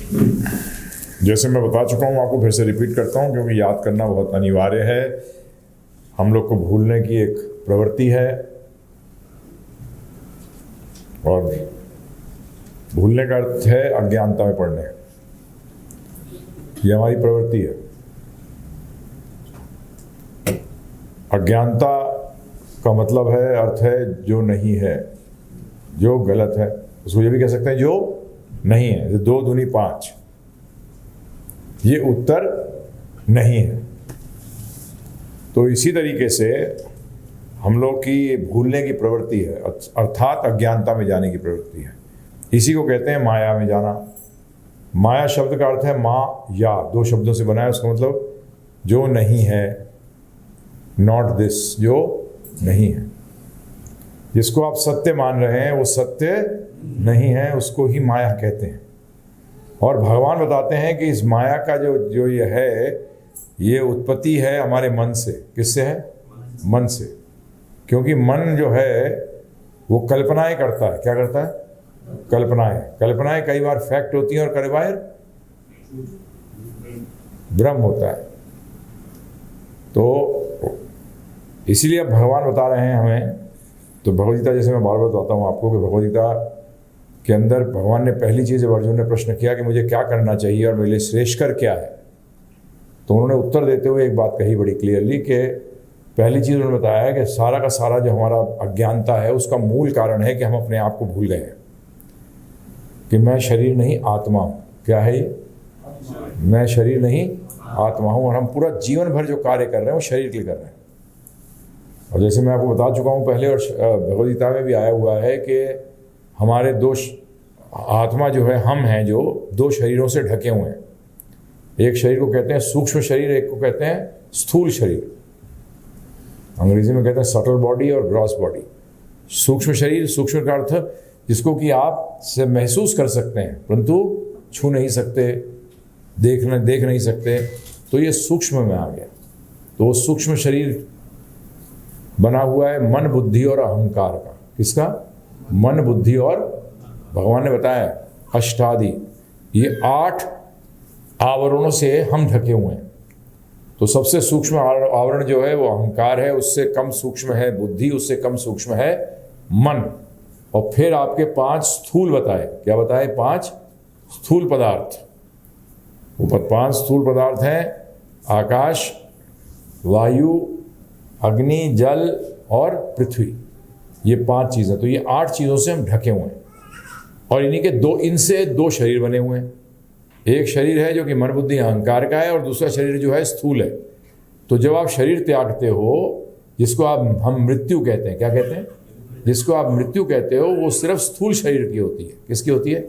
जैसे मैं बता चुका हूँ, आपको फिर से रिपीट करता हूँ क्योंकि याद करना बहुत अनिवार्य है। हम लोग को भूलने की एक प्रवृत्ति है और भूलने का अर्थ है अज्ञानता में पड़ने। ये हमारी प्रवृत्ति है। अज्ञानता का मतलब है, अर्थ है जो नहीं है, जो गलत है। उसको ये भी कह सकते हैं जो नहीं है। 2 दूनी 5, ये उत्तर नहीं है। तो इसी तरीके से हम लोग की भूलने की प्रवृत्ति है, अर्थात अज्ञानता में जाने की प्रवृत्ति है। इसी को कहते हैं माया में जाना। माया शब्द का अर्थ है माँ या, 2 शब्दों से बना है। उसका मतलब जो नहीं है, नॉट दिस, जो नहीं है। जिसको आप सत्य मान रहे हैं वो सत्य नहीं है, उसको ही माया कहते हैं। और भगवान बताते हैं कि इस माया का जो ये है, ये उत्पत्ति है हमारे मन से। किससे है? मन से। क्योंकि मन जो है वो कल्पनाएं करता है। क्या करता है? कल्पनाएं कई बार फैक्ट होती हैं और कई बार भ्रम होता है। तो इसीलिए अब भगवान बता रहे हैं हमें। तो भगवद्गीता, जैसे मैं बार बार बताता हूँ आपको कि भगवद्गीता के अंदर भगवान ने पहली चीज़, जब अर्जुन ने प्रश्न किया कि मुझे क्या करना चाहिए और मेरे लिए श्रेष्ठकर क्या है, तो उन्होंने उत्तर देते हुए एक बात कही बड़ी क्लियरली कि पहली चीज़ उन्होंने बताया है कि सारा का सारा जो हमारा अज्ञानता है उसका मूल कारण है कि हम अपने आप को भूल गए हैं कि मैं शरीर नहीं आत्मा हूँ। क्या है ये? मैं शरीर नहीं आत्मा हूँ। और हम पूरा जीवन भर जो कार्य कर रहे हैं वो शरीर के लिए कर रहे हैं। और जैसे मैं आपको बता चुका हूँ पहले, और भगवद्गीता में भी आया हुआ है कि हमारे 2 आत्मा जो है, हम हैं जो 2 शरीरों से ढके हुए हैं। एक शरीर को कहते हैं सूक्ष्म शरीर, एक को कहते हैं स्थूल शरीर। अंग्रेजी में कहते हैं सटल बॉडी और ग्रॉस बॉडी। सूक्ष्म शरीर, सूक्ष्म का अर्थ जिसको कि आप से महसूस कर सकते हैं परंतु छू नहीं सकते, देख नहीं सकते, तो ये सूक्ष्म में आ गया। तो वो सूक्ष्म शरीर बना हुआ है मन, बुद्धि और अहंकार का। किसका? मन, बुद्धि और, भगवान ने बताया अष्टादि, ये 8 आवरणों से हम ढके हुए हैं। तो सबसे सूक्ष्म आवरण जो है वो अहंकार है, उससे कम सूक्ष्म है बुद्धि, उससे कम सूक्ष्म है मन। और फिर आपके 5 स्थूल बताए। क्या बताए? 5 स्थूल पदार्थ। वो 5 स्थूल पदार्थ हैं आकाश, वायु, अग्नि, जल और पृथ्वी। ये 5 चीज़ें। तो ये 8 चीज़ों से हम ढके हुए हैं। और इन्हीं के इनसे 2 शरीर बने हुए हैं। एक शरीर है जो कि मन, बुद्धि, अहंकार का है, और दूसरा शरीर जो है स्थूल है। तो जब आप शरीर त्यागते हो, जिसको हम मृत्यु कहते हैं, क्या कहते हैं? जिसको आप मृत्यु कहते हो, वो सिर्फ स्थूल शरीर की होती है। किसकी होती है?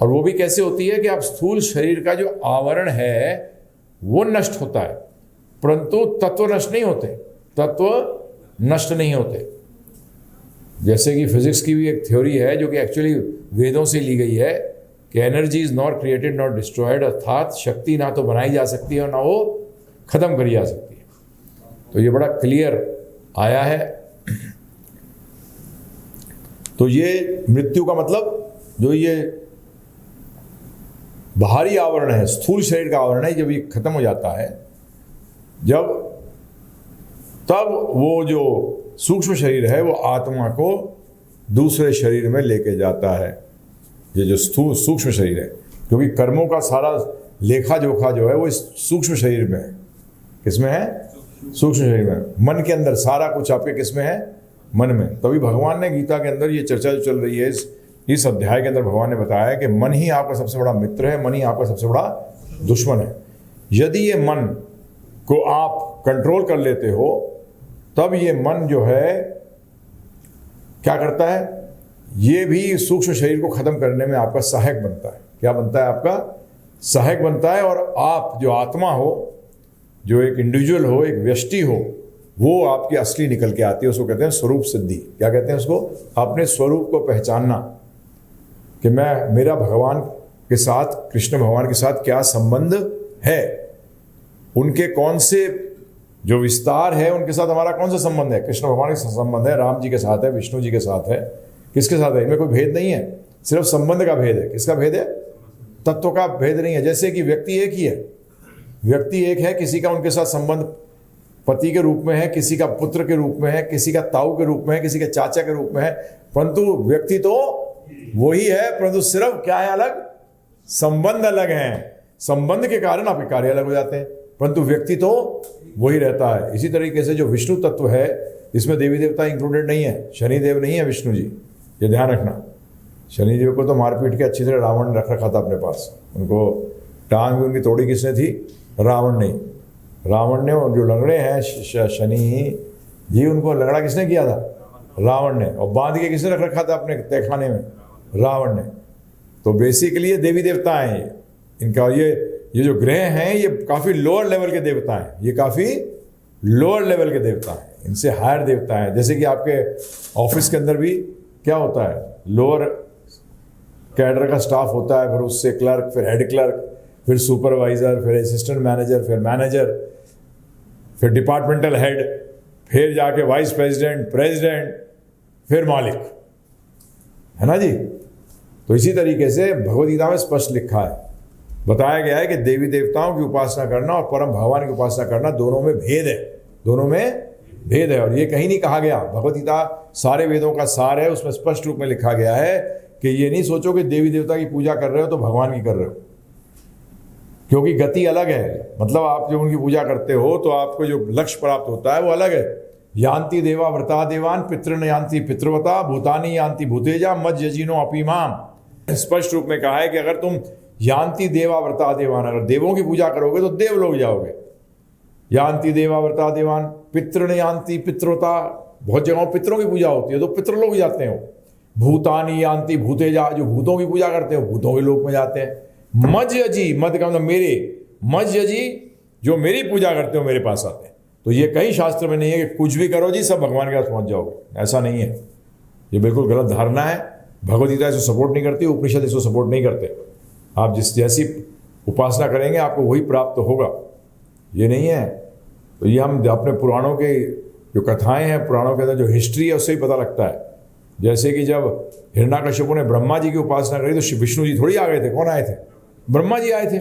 और वो भी कैसे होती है कि आप स्थूल शरीर का जो आवरण है वो नष्ट होता है, परंतु तत्व नष्ट नहीं होते। तत्व नष्ट नहीं होते। जैसे कि फिजिक्स की भी एक थ्योरी है जो कि एक्चुअली वेदों से ली गई है कि energy is not created not destroyed, अर्थात शक्ति ना तो बनाई जा सकती है और ना वो खत्म करी जा सकती है। तो ये बड़ा क्लियर आया है। तो ये मृत्यु का मतलब जो ये बाहरी आवरण है, स्थूल शरीर का आवरण है, जब ये खत्म हो जाता है, तब वो जो सूक्ष्म शरीर है वो आत्मा को दूसरे शरीर में लेके जाता है। ये जो सूक्ष्म शरीर है, क्योंकि कर्मों का सारा लेखा जोखा जो है वो इस सूक्ष्म शरीर में है। किसमें है? सूक्ष्म शरीर में। मन के अंदर सारा कुछ आपके किसमें है? मन में। तभी भगवान ने गीता के अंदर ये चर्चा जो चल रही है इस अध्याय के अंदर भगवान ने बताया कि मन ही आपका सबसे बड़ा मित्र है, मन ही आपका सबसे बड़ा दुश्मन है। यदि ये मन को आप कंट्रोल कर लेते हो, तब ये मन जो है क्या करता है? ये भी सूक्ष्म शरीर को खत्म करने में आपका सहायक बनता है। क्या बनता है? आपका सहायक बनता है। और आप जो आत्मा हो, जो एक इंडिविजुअल हो, एक व्यष्टि हो, वो आपकी असली निकल के आती है। उसको कहते हैं स्वरूप सिद्धि। क्या कहते हैं उसको? अपने स्वरूप को पहचानना कि मेरा भगवान के साथ, कृष्ण भगवान के साथ क्या संबंध है, उनके कौन से जो विस्तार है उनके साथ हमारा कौन सा संबंध है। कृष्ण भगवान के साथ संबंध है, राम जी के साथ है, विष्णु जी के साथ है, किसके साथ है? इनमें कोई भेद नहीं है, सिर्फ संबंध का भेद है। किसका भेद है? तत्व का भेद नहीं है। जैसे कि व्यक्ति एक ही है, व्यक्ति एक है, किसी का उनके साथ संबंध पति के रूप में है, किसी का पुत्र के रूप में है, किसी का ताऊ के रूप में है, किसी के चाचा के रूप में है, परंतु व्यक्ति तो वही है, परंतु सिर्फ क्या है अलग, संबंध अलग हैं। संबंध के कारण आपके कार्य अलग हो जाते हैं, परंतु व्यक्ति तो वही रहता है। इसी तरीके से जो विष्णु तत्व है, इसमें देवी देवता इंक्लूडेड नहीं है, शनिदेव नहीं है विष्णु जी, ये ध्यान रखना। शनिदेव को तो मारपीट के अच्छी तरह रावण ने रख रखा था अपने पास, उनको टांग भी उनकी तोड़ी किसने थी, रावण ने। रावण ने, और जो लंगड़े हैं शनि जी, उनको लंगड़ा किसने किया था, रावण ने, और बांध के किसने रख रखा था अपने तहखाने में, रावण ने। तो बेसिकली ये देवी देवता हैं, ये इनका ये जो ग्रह हैं ये काफ़ी लोअर लेवल के देवता हैं, ये काफ़ी लोअर लेवल के देवता हैं, इनसे हायर देवता हैं। जैसे कि आपके ऑफिस के अंदर भी क्या होता है, लोअर कैडर का स्टाफ होता है, फिर उससे क्लर्क, फिर हेड क्लर्क, फिर सुपरवाइजर, फिर असिस्टेंट मैनेजर, फिर मैनेजर, फिर डिपार्टमेंटल हेड, फिर जाके वाइस प्रेसिडेंट, प्रेसिडेंट, फिर मालिक, है ना जी। तो इसी तरीके से भगवद गीता में स्पष्ट लिखा है, बताया गया है कि देवी देवताओं की उपासना करना और परम भगवान की उपासना करना, दोनों में भेद है, दोनों में भेद है। और ये कहीं नहीं कहा गया, भगवद गीता सारे वेदों का सार है, उसमें स्पष्ट रूप में लिखा गया है कि ये नहीं सोचो कि देवी देवता की पूजा कर रहे हो तो भगवान की कर रहे हो, क्योंकि गति अलग है। मतलब आप जो उनकी पूजा करते हो तो आपको जो लक्ष्य प्राप्त होता है वो अलग है। यान्ति देवा व्रता देवान पितृन यान्ति पितृवता भूतानी यान्ति भूतेजा मज यजीनो अपीमाम। स्पष्ट रूप में कहा है कि अगर तुम यान्ति देवा व्रता देवान, अगर देवों की पूजा करोगे तो देव लोग जाओगे। यान्ति देवा व्रता देवान पितृन यान्ति पितृवता, बहुत जगहों पितरों की पूजा होती है तो पितृ लोग जाते हो। भूतानी यान्ति भूतेजा, जो भूतों की पूजा करते हो भूतों के लोक में जाते हैं। मज यजी, मद का मतलब मेरे, मज यजी जो मेरी पूजा करते हो मेरे पास आते हैं। तो ये कहीं शास्त्र में नहीं है कि कुछ भी करो जी सब भगवान के पास पहुंच जाओगे, ऐसा नहीं है, ये बिल्कुल गलत धारणा है। भगवद गीता इसको सपोर्ट नहीं करती, उपनिषद इसको सपोर्ट नहीं करते। आप जिस जैसी उपासना करेंगे आपको वही प्राप्त होगा, ये नहीं है। तो ये हम अपने पुराणों के जो कथाएं हैं, पुराणों के अंदर जो हिस्ट्री है उससे ही पता लगता है। जैसे कि जब हिरण्यकश्यप ने ब्रह्मा जी की उपासना करी तो विष्णु जी थोड़ी आ गए थे, कौन आए थे, ब्रह्मा जी आए थे।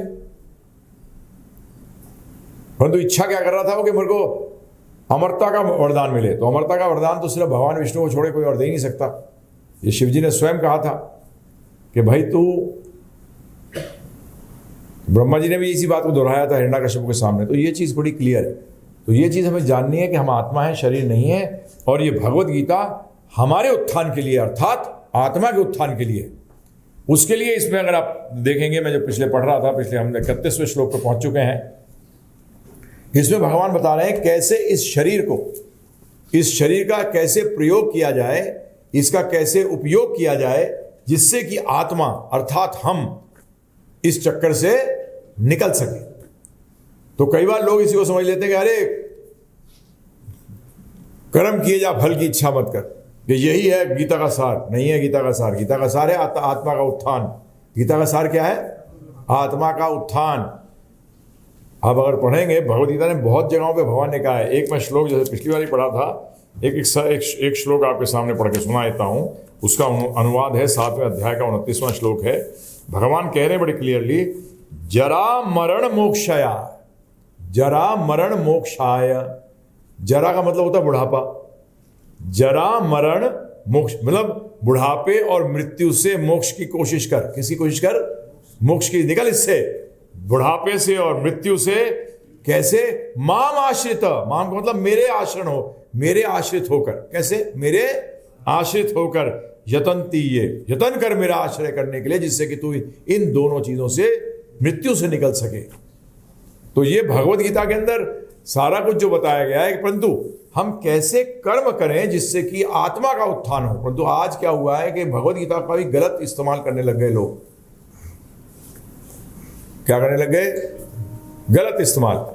परंतु इच्छा क्या कर रहा था वो कि मेरे को अमरता का वरदान मिले, तो अमरता का वरदान तो सिर्फ भगवान विष्णु को छोड़े कोई और दे ही नहीं सकता। ये शिव जी ने स्वयं कहा था कि भाई तू, ब्रह्मा जी ने भी इसी बात को दोहराया था हिरण्यकश्यप के सामने। तो ये चीज़ बड़ी क्लियर है। तो ये चीज़ हमें जाननी है कि हम आत्मा है, शरीर नहीं है, और ये भगवद गीता हमारे उत्थान के लिए, अर्थात आत्मा के उत्थान के लिए, उसके लिए इसमें अगर आप देखेंगे, मैं जो पिछले पढ़ रहा था, पिछले हम 31वें श्लोक पर पहुंच चुके हैं, इसमें भगवान बता रहे हैं कैसे इस शरीर को, इस शरीर का कैसे प्रयोग किया जाए, इसका कैसे उपयोग किया जाए, जिससे कि आत्मा अर्थात हम इस चक्कर से निकल सके। तो कई बार लोग इसी को समझ लेते हैं कि अरे कर्म किए जा फल की इच्छा मत कर, कि यही है गीता का सार। नहीं है गीता का सार, गीता का सार है आत्मा का उत्थान। गीता का सार क्या है, आत्मा का उत्थान। आप अगर पढ़ेंगे भगवद गीता ने बहुत जगहों पे भगवान ने कहा है। एक मैं श्लोक जैसे पिछली बार ही पढ़ा था, एक श्लोक आपके सामने पढ़ के सुना देता हूँ। उसका अनुवाद है 7वें अध्याय का 29वां श्लोक है। भगवान कह रहे हैं बड़े क्लियरली, जरा मरण मोक्षया, जरा मरण मोक्षाय। जरा का मतलब होता है बुढ़ापा, जरा मरण मोक्ष मतलब बुढ़ापे और मृत्यु से मोक्ष की कोशिश कर। किसकी कोशिश कर, मोक्ष की, निकल इससे, बुढ़ापे से और मृत्यु से। कैसे, माम आश्रित, माम का मतलब मेरे आश्रण हो, मेरे आश्रित होकर। कैसे, मेरे आश्रित होकर, यतनती, ये यतन कर मेरा आश्रय करने के लिए, जिससे कि तू इन दोनों चीजों से, मृत्यु से निकल सके। तो ये भगवद गीता के अंदर सारा कुछ जो बताया गया है, परंतु हम कैसे कर्म करें जिससे कि आत्मा का उत्थान हो। परंतु आज क्या हुआ है कि भगवद गीता का भी गलत इस्तेमाल करने लग गए लोग। क्या करने लग गए, गलत इस्तेमाल।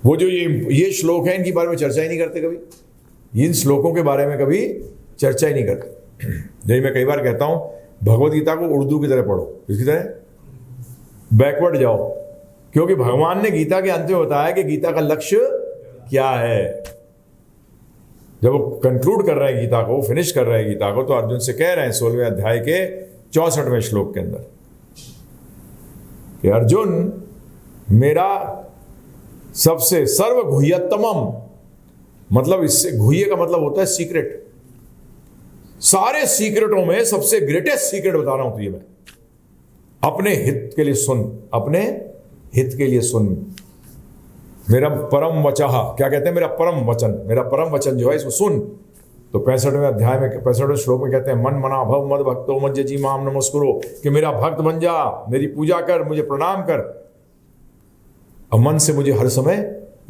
वो जो ये श्लोक है, इनके बारे में चर्चा ही नहीं करते कभी, इन श्लोकों के बारे में कभी चर्चा ही नहीं करते। जैसे मैं कई बार कहता हूं, भगवद गीता को उर्दू की तरह पढ़ो, किसकी तरह, बैकवर्ड जाओ, क्योंकि भगवान ने गीता के अंत में बताया कि गीता का लक्ष्य क्या है। जब वो कंक्लूड कर रहे हैं गीता को, फिनिश कर रहे हैं गीता को, तो अर्जुन से कह रहे हैं 16वें अध्याय के 64वें श्लोक के अंदर कि अर्जुन मेरा सबसे सर्वगुह्यतमम, मतलब इससे गुह्य का मतलब होता है सीक्रेट, सारे सीक्रेटों में सबसे ग्रेटेस्ट सीक्रेट बता रहा हूं तुझे मैं। अपने हित के लिए सुन, अपने हित के लिए सुन। मेरा परम वचः, क्या कहते हैं, मेरा परम वचन, मेरा परम वचन जो है इसको सुन। तो 65वें अध्याय में 65वें श्लोक में कहते हैं मन मना भव मद भक्तो मज्जजी माम नमस्कुरो, कि मेरा भक्त बन जा, मेरी पूजा कर, मुझे प्रणाम कर, और मन से मुझे हर समय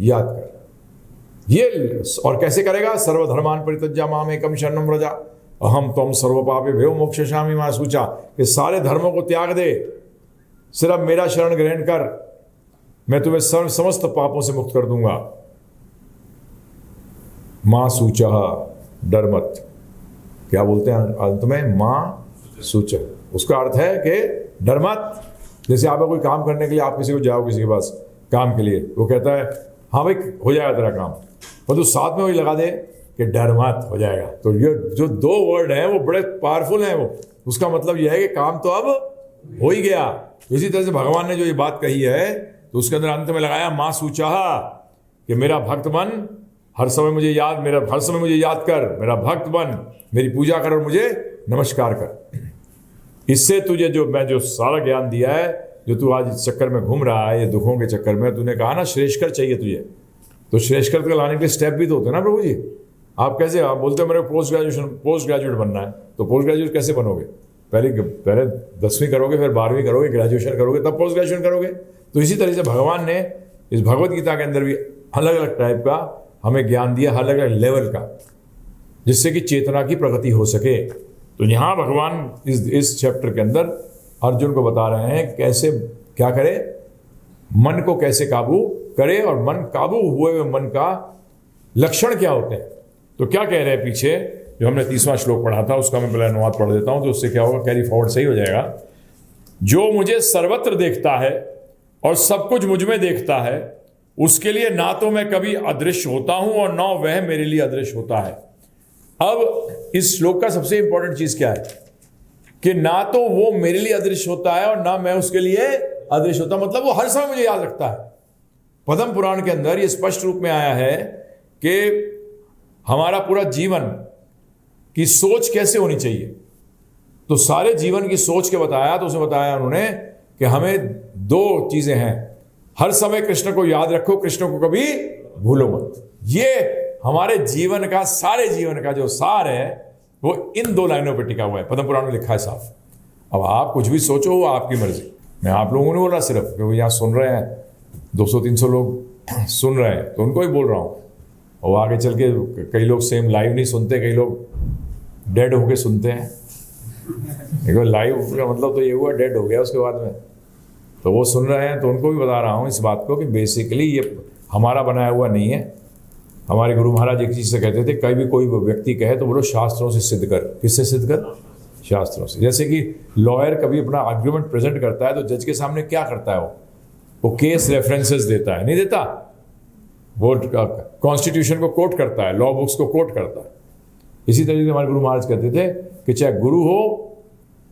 याद कर। ये और कैसे करेगा, सर्वधर्मान परित्यज्य माम एकम शरणम व्रज अहम त्वं सर्व पापेभ्यो मोक्षयिष्यामि मा शुचा, कि सारे धर्मों को त्याग दे, सिर्फ मेरा शरण ग्रहण कर, मैं तुम्हें समस्त पापों से मुक्त कर दूंगा। मां सूचा, डर मत। क्या बोलते हैं अंत में, मां सूचा, उसका अर्थ है कि डर मत। जैसे आप कोई काम करने के लिए आप किसी को जाओ, किसी के पास काम के लिए, वो कहता है हाँ भाई हो जाएगा तेरा काम, पर तो साथ में वही लगा दे कि डर मत, हो जाएगा। तो ये जो दो वर्ड हैं वो बड़े पावरफुल हैं, वो उसका मतलब यह है कि काम तो अब हो ही गया। इसी तरह से भगवान ने जो ये बात कही है तो उसके अंदर अंत में लगाया मां सूचा, कि मेरा भक्त बन, हर समय मुझे याद, मेरा हर समय मुझे याद कर, मेरा भक्त बन, मेरी पूजा कर और मुझे नमस्कार कर। इससे तुझे जो मैं जो सारा ज्ञान दिया है, जो तू आज इस चक्कर में घूम रहा है, ये दुखों के चक्कर में, तूने कहा ना श्रेष्ठकर चाहिए तुझे, तो श्रेष्ठकर को लाने के लिए स्टेप भी तो होते हैं ना प्रभु जी। आप कैसे, आप बोलते हो मेरे को पोस्ट ग्रेजुएट बनना है, तो पोस्ट ग्रेजुएट कैसे बनोगे, पहले 10वीं करोगे, फिर 12वीं करोगे, ग्रेजुएशन करोगे, तब पोस्ट ग्रेजुएशन करोगे। तो इसी तरह से भगवान ने इस भगवत गीता के अंदर भी अलग अलग टाइप का हमें ज्ञान दिया, अलग अलग लेवल का, जिससे कि चेतना की प्रगति हो सके। तो यहाँ भगवान इस चैप्टर के अंदर अर्जुन को बता रहे हैं कैसे क्या करे, मन को कैसे काबू करे, और मन काबू हुए मन का लक्षण क्या होते हैं। तो क्या कह रहे हैं पीछे, जो हमने 30वां श्लोक पढ़ा था उसका मैं पहले अनुवाद पढ़ देता हूं, तो उससे क्या होगा, कैरी फॉरवर्ड सही हो जाएगा। जो मुझे सर्वत्र देखता है और सब कुछ मुझ में देखता है, उसके लिए ना तो मैं कभी अदृश्य होता हूं और ना वह मेरे लिए अदृश्य होता है। अब इस श्लोक का सबसे इंपॉर्टेंट चीज क्या है कि ना तो वो मेरे लिए अदृश्य होता है और ना मैं उसके लिए अदृश्य होता, मतलब वो हर समय मुझे याद रखता है। पद्म पुराण के अंदर ये स्पष्ट रूप में आया है कि हमारा पूरा जीवन की सोच कैसे होनी चाहिए। तो सारे जीवन की सोच के बताया, तो उसमें बताया उन्होंने कि हमें दो चीजें हैं, हर समय कृष्ण को याद रखो, कृष्ण को कभी भूलो मत। ये हमारे जीवन का, सारे जीवन का जो सार है वो इन दो लाइनों पर टिका हुआ है, पद्म पुराण में लिखा है साफ। अब आप कुछ भी सोचो, वो आपकी मर्जी। मैं आप लोगों ने बोला सिर्फ, क्योंकि यहाँ सुन रहे हैं 200-300 लोग सुन रहे हैं, तो उनको ही बोल रहा हूँ। और आगे चल के कई लोग सेम लाइव नहीं सुनते, कई लोग डेड होके सुनते हैं। देखो लाइव का मतलब तो ये हुआ डेड हो गया उसके बाद में, तो वो सुन रहे हैं, तो उनको भी बता रहा हूँ इस बात को कि बेसिकली ये हमारा बनाया हुआ नहीं है। हमारे गुरु महाराज एक चीज़ से कहते थे, कहीं भी कोई व्यक्ति कहे तो बोलो शास्त्रों से सिद्ध कर। किससे सिद्ध कर? शास्त्रों से। जैसे कि लॉयर कभी अपना आर्ग्यूमेंट प्रेजेंट करता है तो जज के सामने क्या करता है, वो केस रेफरेंसेस देता है, नहीं देता, वो कॉन्स्टिट्यूशन को कोट करता है, लॉ बुक्स को कोट करता है। इसी तरीके से हमारे गुरु महाराज कहते थे कि चाहे गुरु हो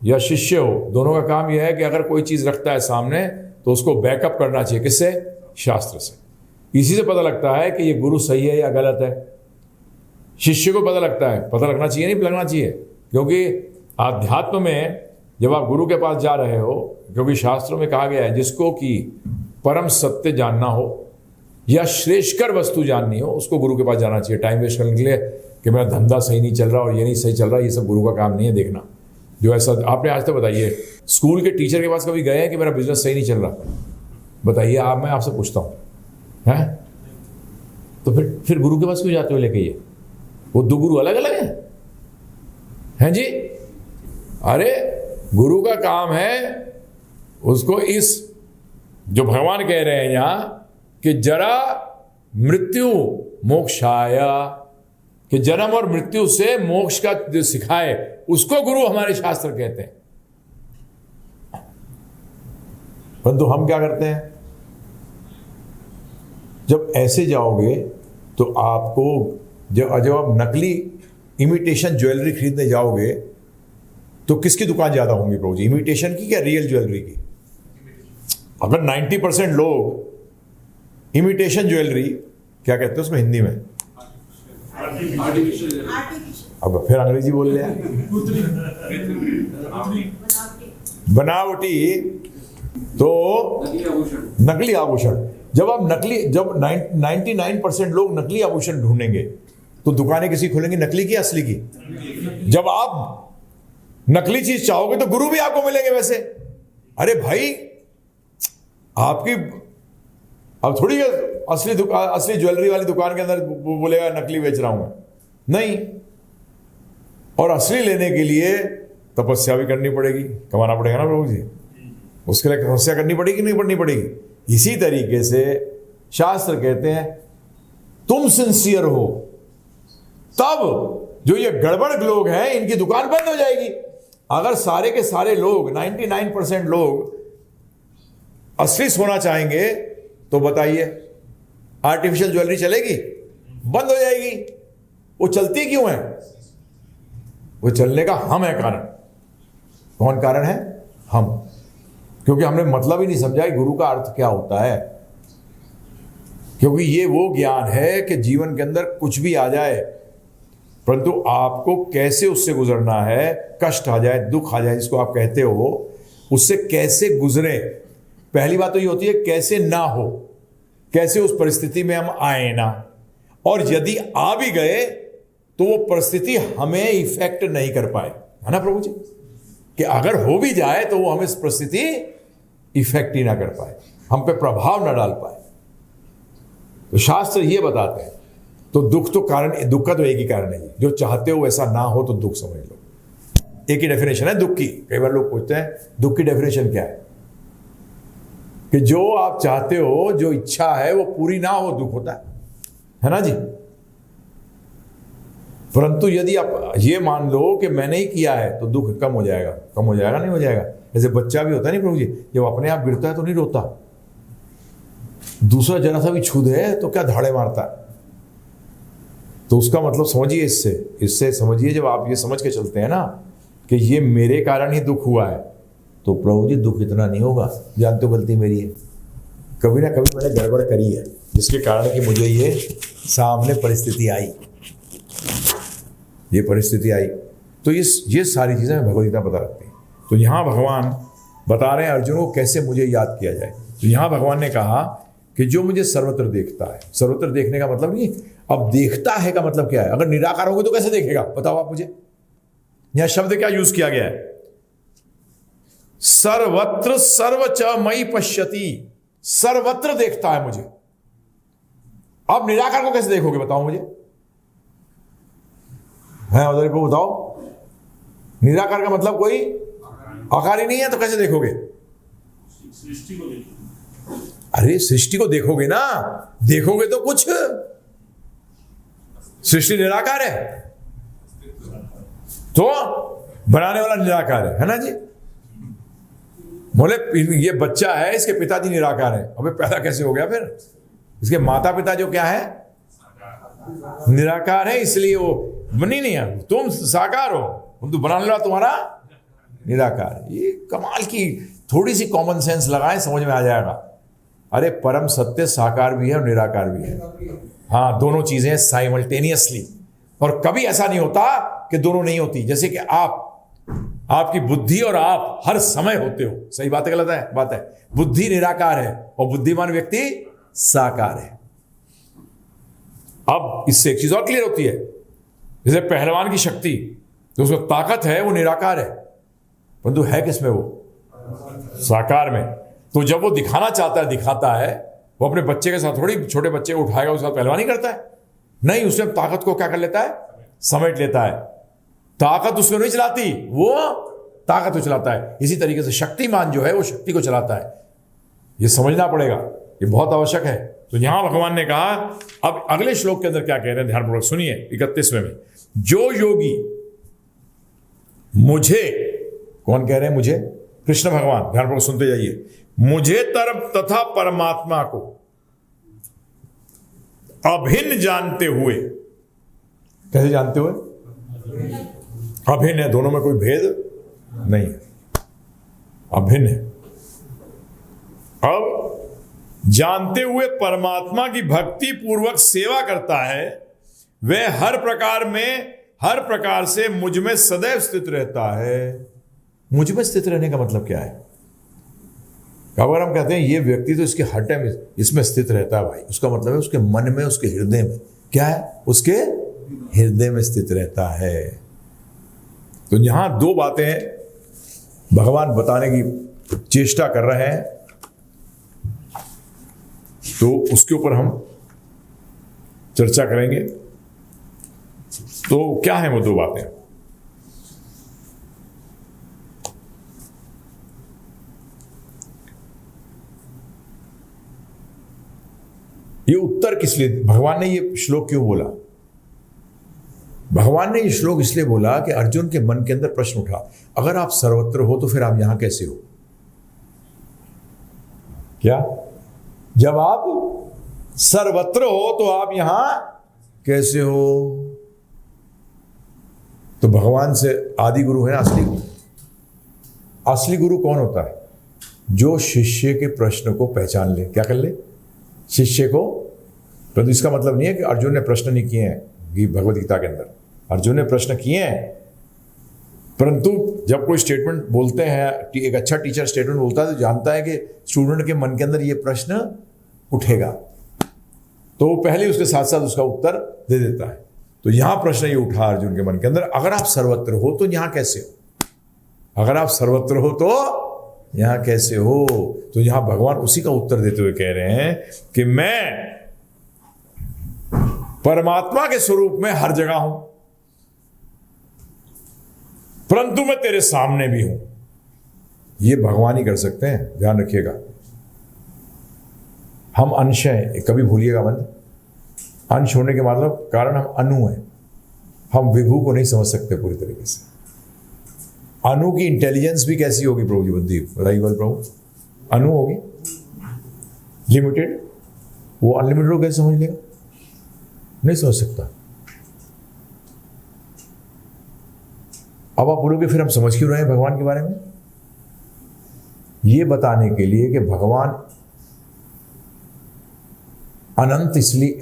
या शिष्य हो, दोनों का काम यह है कि अगर कोई चीज़ रखता है सामने तो उसको बैकअप करना चाहिए। किससे? शास्त्र से। इसी से पता लगता है कि ये गुरु सही है या गलत है। शिष्य को पता लगता है, पता लगना चाहिए नहीं लगना चाहिए, क्योंकि आध्यात्म में जब आप गुरु के पास जा रहे हो, क्योंकि शास्त्रों में कहा गया है जिसको कि परम सत्य जानना हो या श्रेष्ठकर वस्तु जाननी हो, उसको गुरु के पास जाना चाहिए। टाइम वेस्ट करने के लिए कि मेरा धंधा सही नहीं चल रहा और ये नहीं सही चल रहा, ये सब गुरु का काम नहीं है देखना। जो ऐसा आपने आज तक बताइए, स्कूल के टीचर के पास कभी गए हैं कि मेरा बिजनेस सही नहीं चल रहा? बताइए आप, मैं आपसे पूछता हूँ, हैं? तो फिर गुरु के पास क्यों जाते हो लेके? ये वो दो गुरु अलग अलग हैं जी? अरे गुरु का काम है उसको इस, जो भगवान कह रहे हैं यहाँ कि जरा मृत्यु मोक्षाया, कि जन्म और मृत्यु से मोक्ष का जो सिखाए उसको गुरु हमारे शास्त्र कहते हैं। परंतु हम क्या करते हैं, जब ऐसे जाओगे तो आपको जब आप नकली इमिटेशन ज्वेलरी खरीदने जाओगे तो किसकी दुकान ज्यादा होंगी प्रभु जी, इमिटेशन की या रियल ज्वेलरी की? अगर 90% लोग इमिटेशन ज्वेलरी, क्या कहते हैं उसको हिंदी में, अब फिर अंग्रेजी बोल लिया, बनावटी, तो नकली आभूषण। जब 99% लोग नकली आभूषण ढूंढेंगे तो दुकानें किसी खुलेंगी, नकली की असली की? जब आप नकली चीज चाहोगे तो गुरु भी आपको मिलेंगे वैसे। अरे भाई, आपकी अब थोड़ी असली ज्वेलरी वाली दुकान के अंदर बोलेगा नकली बेच रहा हूं मैं, नहीं। और असली लेने के लिए तपस्या भी करनी पड़ेगी, कमाना पड़ेगा ना प्रभु जी, उसके लिए तपस्या करनी पड़ेगी नहीं करनी पड़ेगी। इसी तरीके से शास्त्र कहते हैं तुम सिंसियर हो तब जो ये गड़बड़ लोग हैं इनकी दुकान बंद हो जाएगी। अगर सारे के सारे लोग 99% लोग असली सोना चाहेंगे तो बताइए आर्टिफिशियल ज्वेलरी चलेगी? बंद हो जाएगी। वो चलती क्यों है? वो चलने का हम है कारण। कौन कारण है? हम। क्योंकि हमने मतलब ही नहीं समझा कि गुरु का अर्थ क्या होता है। क्योंकि ये वो ज्ञान है कि जीवन के अंदर कुछ भी आ जाए, परंतु आपको कैसे उससे गुजरना है, कष्ट आ जाए, दुख आ जाए, जिसको आप कहते हो, उससे कैसे गुजरे। पहली बात तो ये होती है कैसे ना हो, कैसे उस परिस्थिति में हम आए ना, और यदि आ भी गए तो वो परिस्थिति हमें इफेक्ट नहीं कर पाए, है ना प्रभु जी? कि अगर हो भी जाए तो वो हमें इस परिस्थिति इफेक्ट ही ना कर पाए, हम पे प्रभाव ना डाल पाए। तो शास्त्र ये बताते हैं। तो दुख तो कारण, दुख का तो एक ही कारण है, जो चाहते हो वैसा ना हो तो दुख समझ लो। एक ही डेफिनेशन है दुख की। कई बार लोग पूछते हैं दुख की डेफिनेशन क्या है, कि जो आप चाहते हो, जो इच्छा है वो पूरी ना हो, दुख होता है ना जी? परंतु यदि आप ये मान लो कि मैंने ही किया है तो दुख कम हो जाएगा। कम हो जाएगा? नहीं हो जाएगा। जैसे बच्चा भी होता है नहीं प्रभु जी, जब अपने आप गिरता है तो नहीं रोता, दूसरा जरा सा भी छू दे तो क्या धाड़े मारता है। तो उसका मतलब समझिए, इससे समझिए, जब आप ये समझ के चलते हैं ना कि ये मेरे कारण ही दुख हुआ है, तो प्रभु जी दुख इतना नहीं होगा। जानते हो गलती मेरी है, कभी ना कभी मैंने गड़बड़ करी है जिसके कारण कि मुझे ये सामने परिस्थिति आई, ये परिस्थिति आई। तो ये सारी चीज़ें भगवद्गीता बता रखती हैं। तो यहाँ भगवान बता रहे हैं अर्जुन को कैसे मुझे याद किया जाए। तो यहाँ भगवान ने कहा कि जो मुझे सर्वत्र देखता है। सर्वत्र देखने का मतलब नहीं, अब देखता है का मतलब क्या है? अगर निराकार होगा तो कैसे देखेगा? बताओ आप मुझे। यहां शब्द क्या यूज किया गया है? सर्वत्र सर्वच मयि पश्यति। सर्वत्र देखता है मुझे। अब निराकार को कैसे देखोगे? बताओ मुझे, है उधर को बताओ। निराकार का मतलब कोई आकार ही नहीं है, तो कैसे देखोगे? सृष्टि को देखोगे। अरे सृष्टि को देखोगे ना, देखोगे तो कुछ। सृष्टि निराकार है तो बनाने वाला निराकार है ना जी? बोले ये बच्चा है, इसके पिताजी निराकार है। अबे पैदा कैसे हो गया फिर? इसके माता पिता जो क्या है? निराकार है, इसलिए वो बनी नहीं है। तुम साकार हो, तुम तो बनाने वाला तुम्हारा निराकार है। ये कमाल की थोड़ी सी कॉमन सेंस लगाएं, समझ में आ जाएगा। अरे परम सत्य साकार भी है और निराकार भी है। हाँ, दोनों चीजें साइमल्टेनियसली। और कभी ऐसा नहीं होता कि दोनों नहीं होती। जैसे कि आपकी बुद्धि और आप हर समय होते हो। सही बात है गलत है? बात है। बुद्धि निराकार है और बुद्धिमान व्यक्ति साकार है। अब इससे एक चीज और क्लियर होती है, जैसे पहलवान की शक्ति, जो उसमें ताकत है वो निराकार है, परंतु है किसमें? वो साकार में। तो जब वो दिखाना चाहता है, दिखाता है, वो अपने बच्चे के साथ थोड़ी, छोटे बच्चे को उठाएगा उसके साथ पहलवानी करता है? नहीं, उसने ताकत को क्या कर लेता है? समेट लेता है। ताकत उसको नहीं चलाती, वो ताकत को चलाता है। इसी तरीके से शक्तिमान जो है वो शक्ति को चलाता है। ये समझना पड़ेगा, ये बहुत आवश्यक है। तो यहां भगवान ने कहा, अब अगले श्लोक के अंदर क्या कह रहे हैं, ध्यानपूर्वक सुनिए। 31वें में, जो योगी मुझे, कौन कह रहे हैं? मुझे, कृष्ण भगवान। ध्यानपूर्वक सुनते जाइए। मुझे तरफ तथा परमात्मा को अभिन्न जानते हुए, कैसे जानते हुए? अभिन्न है, दोनों में कोई भेद नहीं है, अभिन्न है। अब जानते हुए परमात्मा की भक्ति पूर्वक सेवा करता है, वह हर प्रकार से मुझ में सदैव स्थित रहता है। मुझ में स्थित रहने का मतलब क्या है? अगर हम कहते हैं ये व्यक्ति तो इसके हर टाइम इसमें स्थित रहता है, भाई उसका मतलब है उसके मन में, उसके हृदय में क्या है? उसके हृदय में स्थित रहता है। तो यहां दो बातें भगवान बताने की चेष्टा कर रहे हैं, तो उसके ऊपर हम चर्चा करेंगे। तो क्या है वो दो बातें? ये उत्तर किस लिए भगवान ने ये श्लोक क्यों बोला? भगवान ने ये श्लोक इसलिए बोला कि अर्जुन के मन के अंदर प्रश्न उठा, अगर आप सर्वत्र हो तो फिर आप यहां कैसे हो? क्या? जब आप सर्वत्र हो तो आप यहां कैसे हो? तो भगवान से आदि गुरु है ना, असली गुरु। असली गुरु कौन होता है? जो शिष्य के प्रश्न को पहचान ले। क्या कर ले? शिष्य को। तो इसका मतलब नहीं है कि अर्जुन ने प्रश्न नहीं किए हैं भगवद गीता के अंदर, अर्जुन ने प्रश्न किए हैं, परंतु जब कोई स्टेटमेंट बोलते हैं, एक अच्छा टीचर स्टेटमेंट बोलता है तो जानता है कि स्टूडेंट के मन के अंदर ये प्रश्न उठेगा, तो वो पहले उसके साथ साथ उसका उत्तर दे देता है। तो यहां प्रश्न ये उठा अर्जुन के मन के अंदर, अगर आप सर्वत्र हो तो यहां कैसे हो? अगर आप सर्वत्र हो तो यहां कैसे हो? तो यहां भगवान उसी का उत्तर देते हुए कह रहे हैं कि मैं परमात्मा के स्वरूप में हर जगह हूं, परंतु मैं तेरे सामने भी हूं। ये भगवान ही कर सकते हैं, ध्यान रखिएगा। हम अंश हैं, कभी भूलिएगा मत। अंश होने के मतलब कारण हम अनु हैं, हम विभू को नहीं समझ सकते पूरी तरीके से। अनु की इंटेलिजेंस भी कैसी होगी प्रभु जी? बुद्धि बताइए प्रभु। अनु होगी लिमिटेड, वो अनलिमिटेड को कैसे समझ लेगा? नहीं समझ सकता। अब आप बोलोगे फिर हम समझ क्यों रहे हैं भगवान के बारे में? ये बताने के लिए कि भगवान अनंत इसलिए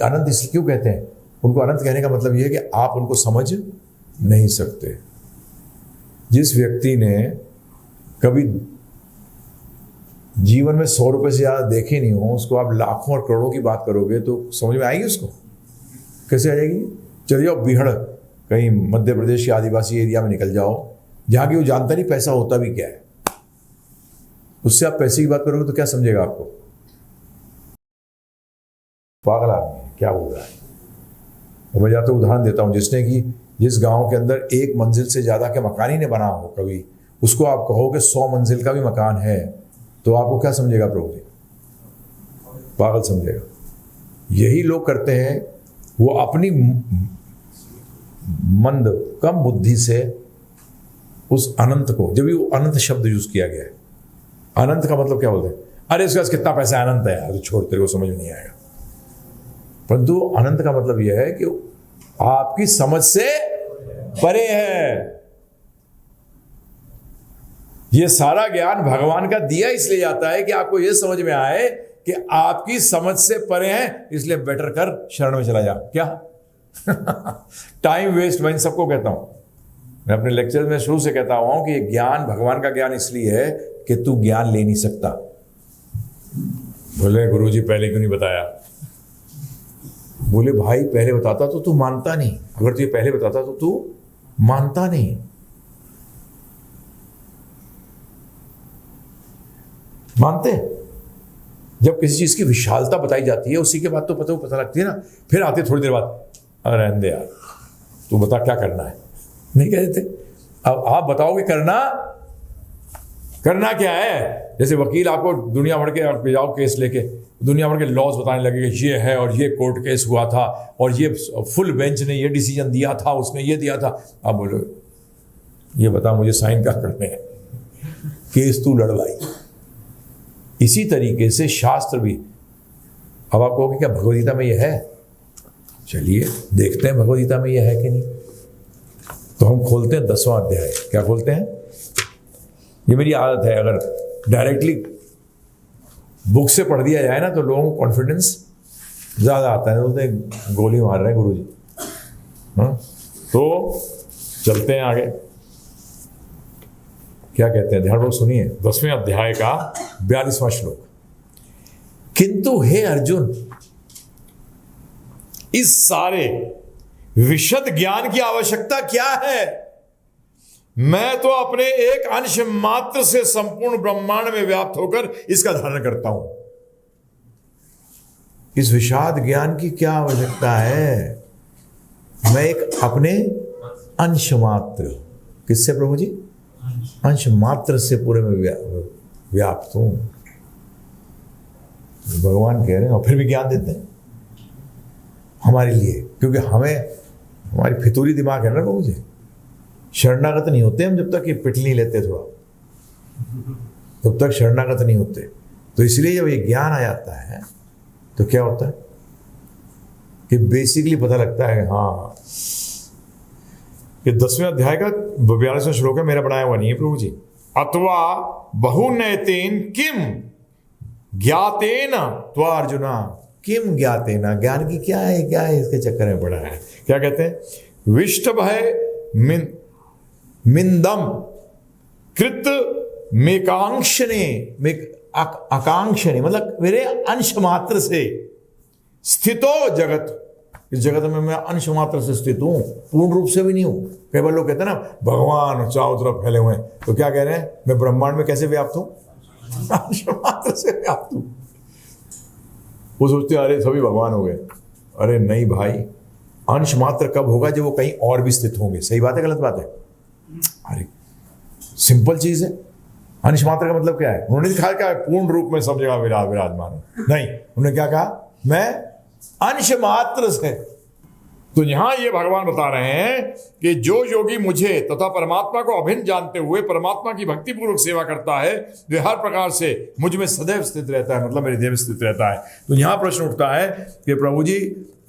क्यों कहते हैं? उनको अनंत कहने का मतलब यह है कि आप उनको समझ नहीं सकते। जिस व्यक्ति ने कभी जीवन में 100 रुपए से ज्यादा देखे नहीं हो, उसको आप लाखों और करोड़ों की बात करोगे तो समझ में आएगी उसको? कैसे आ जाएगी? चले जाओ बिहड़, कहीं मध्य प्रदेश के आदिवासी एरिया में निकल जाओ, जहां की वो जानता नहीं पैसा होता भी क्या है, उससे आप पैसे की बात करोगे तो क्या समझेगा आपको? पागल आदमी है, क्या बोल रहा है? और मैं जाता उदाहरण देता हूं, जिस गांव के अंदर 1 मंजिल से ज्यादा के मकान ही नहीं बना हो कभी, उसको आप कहो कि 100 मंजिल का भी मकान है, तो आपको क्या समझेगा प्रभु जी? पागल समझेगा। यही लोग करते हैं, वो अपनी मंद कम बुद्धि से उस अनंत को, जब भी वो अनंत शब्द यूज किया गया है, अनंत का मतलब क्या बोलते हैं? अरे इसके पास कितना पैसा है, अनंत है यार, तो छोड़, तेरे को समझ में नहीं आएगा। परंतु अनंत का मतलब यह है कि आपकी समझ से परे है। यह सारा ज्ञान भगवान का दिया इसलिए जाता है कि आपको यह समझ में आए कि आपकी समझ से परे हैं, इसलिए बेटर कर शरण में चला जा। क्या टाइम वेस्ट, मैं इन सबको कहता हूं, मैं अपने लेक्चर में शुरू से कहता हुआ हूं कि ज्ञान भगवान का ज्ञान इसलिए है कि तू ज्ञान ले नहीं सकता। बोले गुरुजी पहले क्यों नहीं बताया? बोले भाई पहले बताता तो तू मानता नहीं, अगर तुझे पहले बताता तो तू मानता नहीं। मानते? जब किसी चीज की विशालता बताई जाती है उसी के बाद तो पता लगती है ना। फिर आते थोड़ी देर बाद, अरे रहने दे यार, तू बता क्या करना है, नहीं कह देते। अब आप बताओगे करना क्या है? जैसे वकील आपको दुनिया भर के जाओ केस लेके, दुनिया भर के लॉज बताने लगे कि ये है और ये कोर्ट केस हुआ था और ये फुल बेंच ने ये डिसीजन दिया था, उसने ये दिया था। आप बोलो ये बता मुझे साइन क्या करने हैं, केस तू लड़ भाई। इसी तरीके से शास्त्र भी, अब आप कहोगे क्या भगवद गीता में यह है? चलिए देखते हैं भगवद गीता में यह है कि नहीं। तो हम खोलते हैं 10वां अध्याय। क्या खोलते हैं? ये मेरी आदत है, अगर डायरेक्टली बुक से पढ़ दिया जाए ना तो लोगों को कॉन्फिडेंस ज़्यादा आता है, बोलते हैं गोली मार रहे हैं गुरुजी। हाँ, तो चलते हैं आगे, क्या कहते हैं, ध्यानपूर्वक सुनिए। 10वें अध्याय का 42वां श्लोक। किंतु हे अर्जुन, इस सारे विशद ज्ञान की आवश्यकता क्या है? मैं तो अपने एक अंश मात्र से संपूर्ण ब्रह्मांड में व्याप्त होकर इसका धारण करता हूं। इस विशाद ज्ञान की क्या आवश्यकता है? मैं एक अपने अंश मात्र, किससे प्रभु जी? अंश मात्र से पूरे में व्याप्त हूं। भगवान कह रहे हैं, और फिर भी ज्ञान देते हैं हमारे लिए, क्योंकि हमें, हमारी फितूरी दिमाग है ना प्रभु जी, शरणागत नहीं होते हम जब तक ये पिट नहीं लेते थोड़ा, तब तक शरणागत नहीं होते। तो इसलिए जब ये ज्ञान आ जाता है तो क्या होता है कि बेसिकली पता लगता है, हाँ, ये 10वें अध्याय का 42वां श्लोक है, मेरा बनाया हुआ नहीं है प्रभु जी। अथवा बहुनयतेन किम ज्ञातेन त्वा अर्जुना। किम ज्ञातेन, ज्ञान की क्या है, क्या है इसके चक्कर में पड़ा है। क्या कहते हैं? विष्ट भय मिंदम कृत मेकांक्षने, आकांक्षने मतलब मेरे अंश मात्र से स्थितो जगत, इस जगत में मैं अंश मात्र से स्थित हूं, पूर्ण रूप से भी नहीं हूं। कई बार लोग कहते हैं ना भगवान चारों तरफ फैले हुए हैं, तो क्या कह रहे हैं? मैं ब्रह्मांड में कैसे व्याप्त हूं? अंश मात्र से व्याप्त हूं। वो सोचते अरे सभी भगवान हो गए। अरे नहीं भाई, अंश मात्र कब होगा? जब वो कहीं और भी स्थित होंगे। सही बात है, गलत बात है? अरे सिंपल चीज है। अंश मात्र का मतलब क्या है? उन्होंने दिखा क्या है? पूर्ण रूप में सब जगह विराजमान। नहीं, उन्होंने क्या कहा? मैं अंश मात्र से। तो यहां ये भगवान बता रहे हैं कि जो योगी मुझे तथा परमात्मा को अभिन्न जानते हुए परमात्मा की भक्ति पूर्वक सेवा करता है, वे हर प्रकार से मुझ में सदैव स्थित रहता है, मतलब मेरे देह में स्थित रहता है। तो यहां प्रश्न उठता है कि प्रभु जी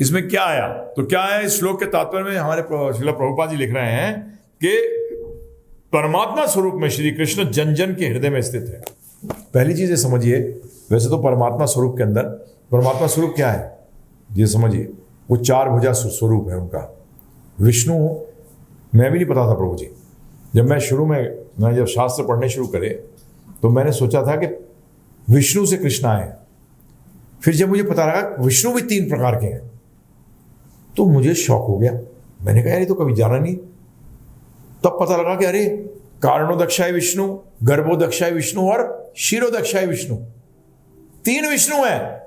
इसमें क्या आया? तो क्या है इस श्लोक के तात्पर्य में? हमारे श्रील प्रभुपाद जी लिख रहे हैं कि परमात्मा स्वरूप में श्री कृष्ण जन जन के हृदय में स्थित है। पहली चीज ये समझिए, वैसे तो परमात्मा स्वरूप के अंदर, परमात्मा स्वरूप क्या है ये समझिए, वो 4 भुजा स्वरूप है उनका। विष्णु, मैं भी नहीं पता था प्रभु जी, जब मैं जब शास्त्र पढ़ने शुरू करे तो मैंने सोचा था कि विष्णु से कृष्ण आए। फिर जब मुझे पता लगा विष्णु भी 3 प्रकार के हैं तो मुझे शौक हो गया। मैंने कहा यार ये तो कभी जाना नहीं। तब पता लगा कि अरे कारणोदक्षाय विष्णु, गर्भोदक्षाय विष्णु और क्षीरोदक्षाय विष्णु, 3 विष्णु हैं।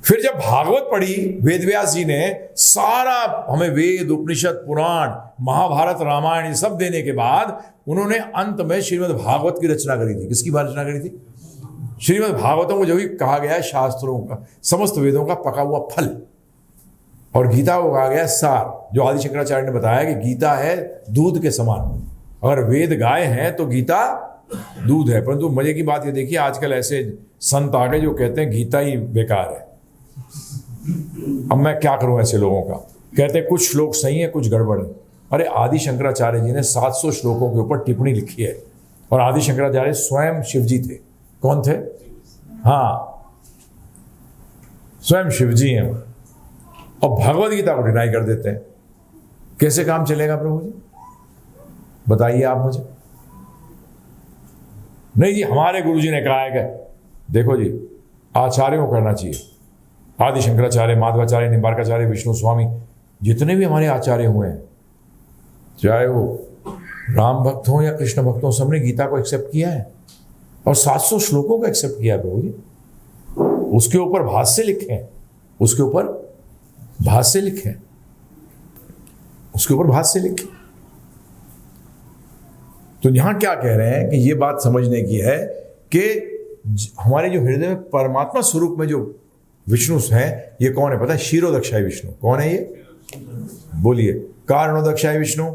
फिर जब भागवत पढ़ी, वेदव्यास जी ने सारा हमें वेद, उपनिषद, पुराण, महाभारत, रामायण ये सब देने के बाद उन्होंने अंत में श्रीमद् भागवत की रचना करी थी। किसकी रचना करी थी? श्रीमद् भागवतों को जो भी कहा गया है शास्त्रों का, समस्त वेदों का पका हुआ फल, और गीता को कहा गया सार। जो आदि शंकराचार्य ने बताया कि गीता है दूध के समान। अगर वेद गाय हैं तो गीता दूध है। परंतु मजे की बात ये देखिए, आजकल ऐसे संत आ गए जो कहते हैं गीता ही बेकार है। अब मैं क्या करूं ऐसे लोगों का? कहते हैं कुछ श्लोक सही है, कुछ गड़बड़ है। अरे आदि शंकराचार्य जी ने 700 श्लोकों के ऊपर टिप्पणी लिखी है, और आदि शंकराचार्य स्वयं शिवजी थे। कौन थे? हाँ, स्वयं शिवजी हैं। और भगवद गीता को डिनाई कर देते हैं। कैसे काम चलेगा प्रभु जी? बताइए आप मुझे। नहीं जी, हमारे गुरु जी ने कहा है कि देखो जी, आचार्यों को करना चाहिए। आदि शंकराचार्य, माधवाचार्य, निम्बार्काचार्य, विष्णु स्वामी, जितने भी हमारे आचार्य हुए हैं, चाहे वो राम भक्त हों या कृष्ण भक्त हों, सबने गीता को एक्सेप्ट किया है और 700 श्लोकों को एक्सेप्ट किया है प्रभु जी। उसके ऊपर भाष्य लिखे हैं, उसके ऊपर भाष्य लिखे, उसके ऊपर भाष्य लिखे। तो यहां क्या कह रहे हैं कि ये बात समझने की है कि हमारे जो हृदय में परमात्मा स्वरूप में जो विष्णु हैं, ये कौन है पता है? क्षीरोदक्षाय विष्णु। कौन है ये? बोलिए। कारणोदक्षाय विष्णु।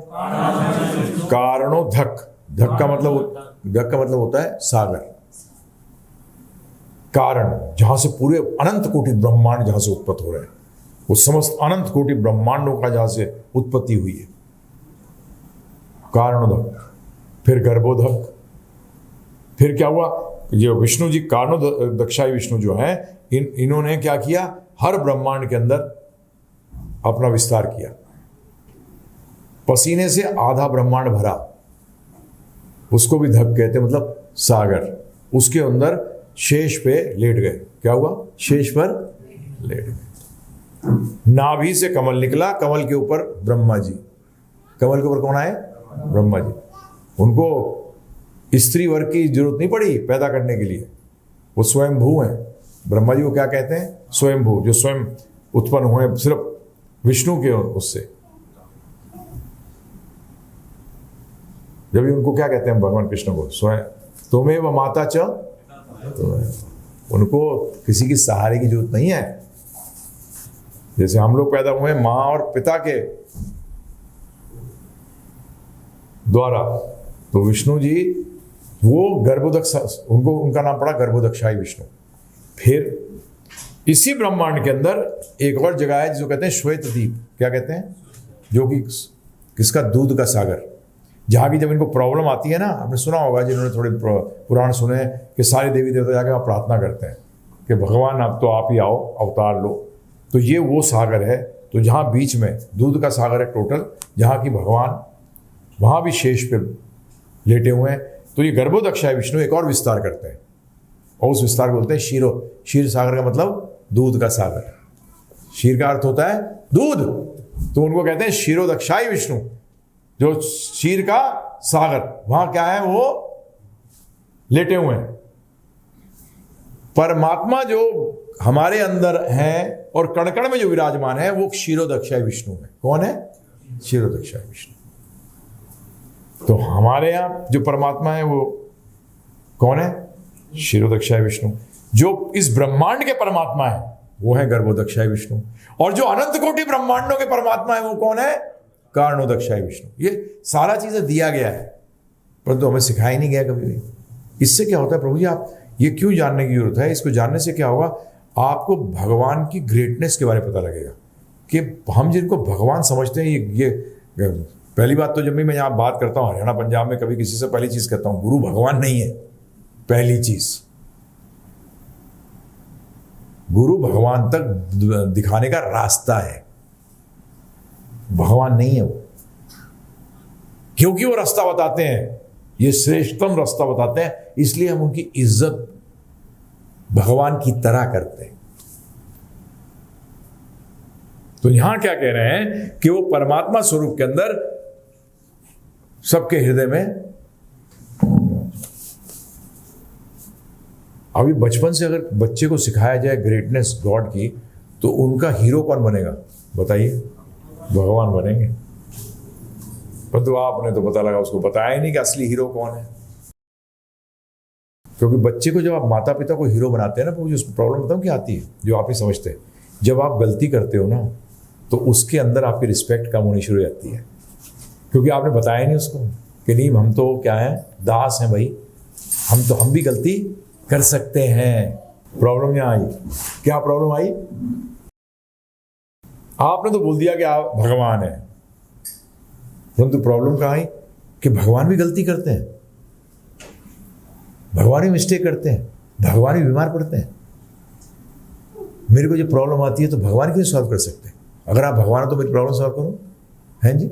कारणोधक, धक का मतलब होता है सागर। कारण, जहां से पूरे अनंत कोटि ब्रह्मांड जहां से उत्पत्त हो रहे हैं, वो समस्त अनंत कोटि ब्रह्मांडों का जहां से उत्पत्ति हुई है, कारणोदक। फिर गर्भोदक, फिर क्या हुआ, ये विष्णु जी कारणो दक्षाई विष्णु जो है, इन्होंने क्या किया, हर ब्रह्मांड के अंदर अपना विस्तार किया। पसीने से आधा ब्रह्मांड भरा, उसको भी धक कहते, मतलब सागर, उसके अंदर शेष पे लेट गए। क्या हुआ, शेष पर लेट गए। नाभि से कमल निकला, कमल के ऊपर ब्रह्मा जी, कमल के ऊपर कौन आए, ब्रह्मा जी। उनको स्त्री वर्ग की जरूरत नहीं पड़ी पैदा करने के लिए, वो स्वयंभू हैं। ब्रह्मा जी को क्या कहते हैं, स्वयंभू, जो स्वयं उत्पन्न हुए सिर्फ विष्णु के उससे। जब उनको क्या कहते हैं भगवान कृष्ण को, स्वयं तुम्हें व माता च, उनको किसी की सहारे की जरूरत नहीं है। जैसे हम लोग पैदा हुए माँ और पिता के द्वारा, तो विष्णु जी वो गर्भोदक्ष, उनको उनका नाम पड़ा गर्भोदक्षाई विष्णु। फिर इसी ब्रह्मांड के अंदर एक और जगह है जिसको कहते हैं श्वेत द्वीप। क्या कहते हैं, जो कि किसका, दूध का सागर। जहाँ की जब इनको प्रॉब्लम आती है ना, आपने सुना होगा जिन्होंने थोड़े पुराण सुने, कि सारे देवी देवता जाके वहाँ प्रार्थना करते हैं कि भगवान अब तो आप ही आओ, अवतार लो। तो ये वो सागर है, तो जहाँ बीच में दूध का सागर है टोटल, जहाँ की भगवान वहाँ भी शेष पे लेटे हुए हैं। तो ये गर्भोदक्षाय विष्णु एक और विस्तार करते हैं, और उस विस्तार को बोलते हैं क्षीर सागर का मतलब दूध का सागर। क्षीर का अर्थ होता है दूध, तो उनको कहते हैं क्षीरोदक्षाई विष्णु, जो क्षीर का सागर। वहां क्या है, वो लेटे हुए हैं। परमात्मा जो हमारे अंदर है और कण कण में जो विराजमान है, वो क्षीरोदक्षाय विष्णु है। कौन है, क्षीरोदक्षाय विष्णु। तो हमारे यहां जो परमात्मा है वो कौन है, क्षीरोदक्षाय विष्णु। जो इस ब्रह्मांड के परमात्मा है वो है गर्भोदक्षाय विष्णु, और जो अनंत कोटि ब्रह्मांडों के परमात्मा है वो कौन है, कारणोदक्षाय विष्णु। ये सारा चीजें दिया गया है, परंतु हमें सिखाया नहीं गया कभी भी। इससे क्या होता है, प्रभु जी आप ये क्यों जानने की जरूरत है, इसको जानने से क्या होगा, आपको भगवान की ग्रेटनेस के बारे में पता लगेगा कि हम जिनको भगवान समझते हैं, ये पहली बात तो जब भी मैं यहाँ बात करता हूँ हरियाणा पंजाब में, कभी किसी से पहली चीज कहता हूँ, गुरु भगवान नहीं है। पहली चीज, गुरु भगवान तक दिखाने का रास्ता है, भगवान नहीं है वो। क्योंकि वो रास्ता बताते हैं, ये श्रेष्ठतम रास्ता बताते हैं, इसलिए हम उनकी इज्जत भगवान की तरह करते हैं। तो यहां क्या कह रहे हैं कि वो परमात्मा स्वरूप के अंदर सबके हृदय में। अभी बचपन से अगर बच्चे को सिखाया जाए ग्रेटनेस गॉड की, तो उनका हीरो कौन बनेगा बताइए, भगवान बनेंगे। परंतु आपने तो पता लगा उसको बताया ही नहीं कि असली हीरो कौन है। क्योंकि बच्चे को जब आप माता पिता को हीरो बनाते हैं ना, तो मुझे उसमें प्रॉब्लम बताऊं क्या आती है, जो आप ही समझते हैं। जब आप गलती करते हो ना, तो उसके अंदर आपकी रिस्पेक्ट कम होनी शुरू हो जाती है, क्योंकि आपने बताया नहीं उसको कि नहीं हम तो क्या है, दास हैं भाई, हम भी गलती कर सकते हैं। प्रॉब्लम यहाँ आई, क्या प्रॉब्लम आई, आपने तो बोल दिया कि आप भगवान है, परंतु प्रॉब्लम कहाँ आई कि भगवान भी गलती करते हैं, भगवान भी मिस्टेक करते हैं, भगवान भी बीमार पड़ते हैं। मेरे को जब प्रॉब्लम आती है तो भगवान क्यों सॉल्व कर सकते हैं? अगर आप भगवान हो तो मेरी प्रॉब्लम सॉल्व करो, हैं जी।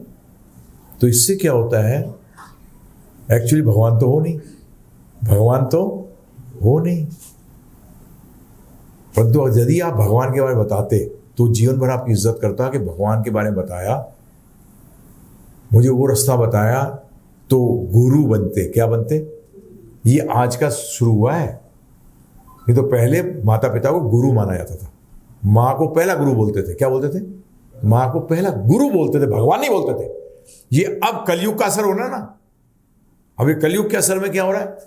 तो इससे क्या होता है, एक्चुअली भगवान तो हो नहीं, भगवान तो हो नहीं। परंतु यदि आप भगवान के बारे में बताते तो जीवन भर आपकी इज्जत करता कि भगवान के बारे में बताया, मुझे वो रास्ता बताया, तो गुरु बनते। क्या बनते? ये आज का शुरू हुआ है, नहीं तो पहले माता पिता को गुरु माना जाता था। माँ को पहला गुरु बोलते थे। क्या बोलते थे? माँ को पहला गुरु बोलते थे, भगवान नहीं बोलते थे। ये अब कलयुग का असर हो रहा है ना। अभी कलयुग के असर में क्या हो रहा है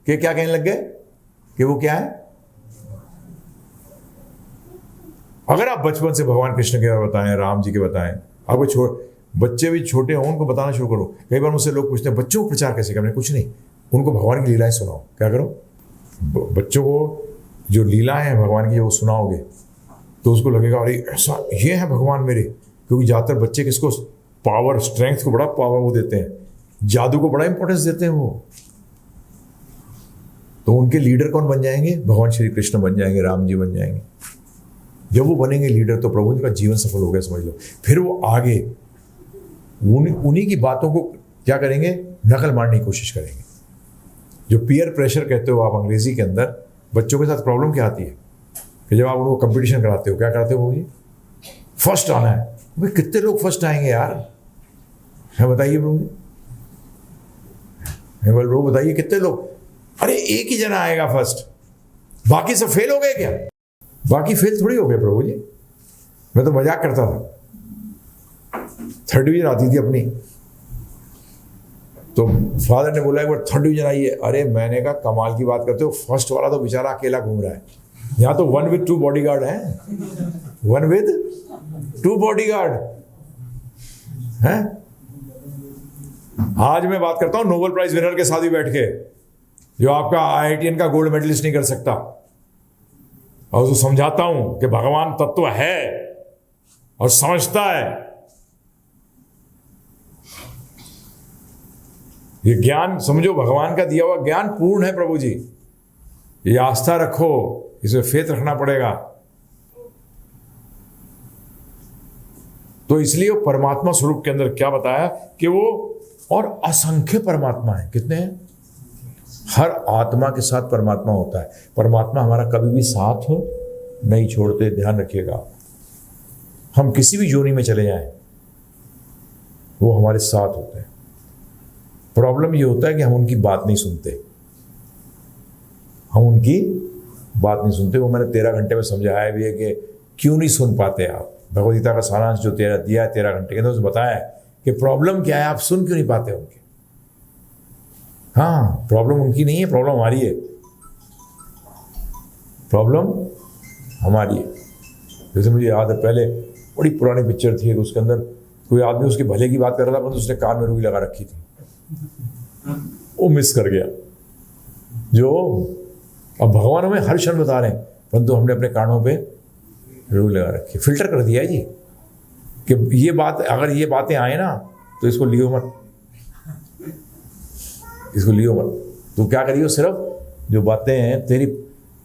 कि क्या कहने लग गए कि वो क्या है। अगर आप बचपन से भगवान कृष्ण के बताएं, राम जी के बताएं, आपको बच्चे भी छोटे हों उनको बताना शुरू करो। कई बार मुझसे लोग पूछते हैं बच्चों को प्रचार कैसे करें? कुछ नहीं, उनको भगवान की लीलाएं सुनाओ। क्या करो? बच्चों को जो लीलाएं हैं भगवान की वो सुनाओगे तो उसको लगेगा अरे ऐसा ये है भगवान मेरे। क्योंकि ज़्यादातर बच्चे किसको पावर, स्ट्रेंथ को बड़ा पावर वो देते हैं, जादू को बड़ा इंपॉर्टेंस देते हैं वो। तो उनके लीडर कौन बन जाएंगे? भगवान श्री कृष्ण बन जाएंगे, राम जी बन जाएंगे। जब वो बनेंगे लीडर तो प्रभु जी का जीवन सफल हो गया, समझ लो। फिर वो आगे उन्हीं की बातों को क्या करेंगे? नकल मारने की कोशिश करेंगे। जो पीयर प्रेशर कहते हो आप अंग्रेजी के अंदर, बच्चों के साथ प्रॉब्लम क्या आती है कि जब आप उनको कंपटीशन कराते हो, क्या कराते हो? वो फर्स्ट आना है। भाई कितने लोग फर्स्ट आएंगे यार, है बताइए प्रभु जी, है बोल प्रभु बताइए कितने लोग? अरे एक ही जना आएगा फर्स्ट, बाकी सब फेल हो गए क्या? बाकी फेल थोड़ी हो गए प्रभु जी, मैं तो मजाक करता था। थर्ड डिवीजन आती थी अपनी, तो फादर ने बोला एक बार थर्ड डिवीजन आई है। अरे मैंने कहा कमाल की बात करते हो, फर्स्ट वाला तो बेचारा अकेला घूम रहा है, यहाँ तो 1 with 2 बॉडीगार्ड है, 1 with 2 बॉडीगार्ड है। आज मैं बात करता हूं नोबेल प्राइज विनर के साथ ही बैठ के, जो आपका IITN का गोल्ड मेडलिस्ट नहीं कर सकता, और उसको समझाता हूं कि भगवान तत्व है और समझता है। ये ज्ञान समझो, भगवान का दिया हुआ ज्ञान पूर्ण है प्रभु जी, ये आस्था रखो, इसमें फेथ रखना पड़ेगा। तो इसलिए वो परमात्मा स्वरूप के अंदर क्या बताया कि वो और असंख्य परमात्मा है। कितने हैं? हर आत्मा के साथ परमात्मा होता है। परमात्मा हमारा कभी भी साथ नहीं छोड़ते, ध्यान रखिएगा। हम किसी भी योनि में चले जाएं, वो हमारे साथ होते हैं। प्रॉब्लम ये होता है कि हम उनकी बात नहीं सुनते, हम उनकी बात नहीं सुनते। वो मैंने 13 घंटे में समझाया भी है कि क्यों नहीं सुन पाते आप। भगवद्गीता का सारांश जो दिया है 13 घंटे के अंदर, उसमें बताया है कि प्रॉब्लम क्या है, आप सुन क्यों नहीं पाते उनके। हाँ, प्रॉब्लम उनकी नहीं है, प्रॉब्लम हमारी है, प्रॉब्लम हमारी है। जैसे मुझे याद है, पहले बड़ी पुरानी पिक्चर थी, उसके अंदर कोई आदमी उसके भले की बात कर रहा था, परंतु उसने कान में रुई लगा रखी थी, वो मिस कर गया। जो अब भगवान हमें हर क्षण बता रहे हैं, परंतु हमने अपने कानों पे रुई लगा रखी, फिल्टर कर दिया है जी कि ये बात, अगर ये बातें आए ना तो इसको लियो मत, इसको लियो मत। तो क्या करियो, सिर्फ जो बातें हैं तेरी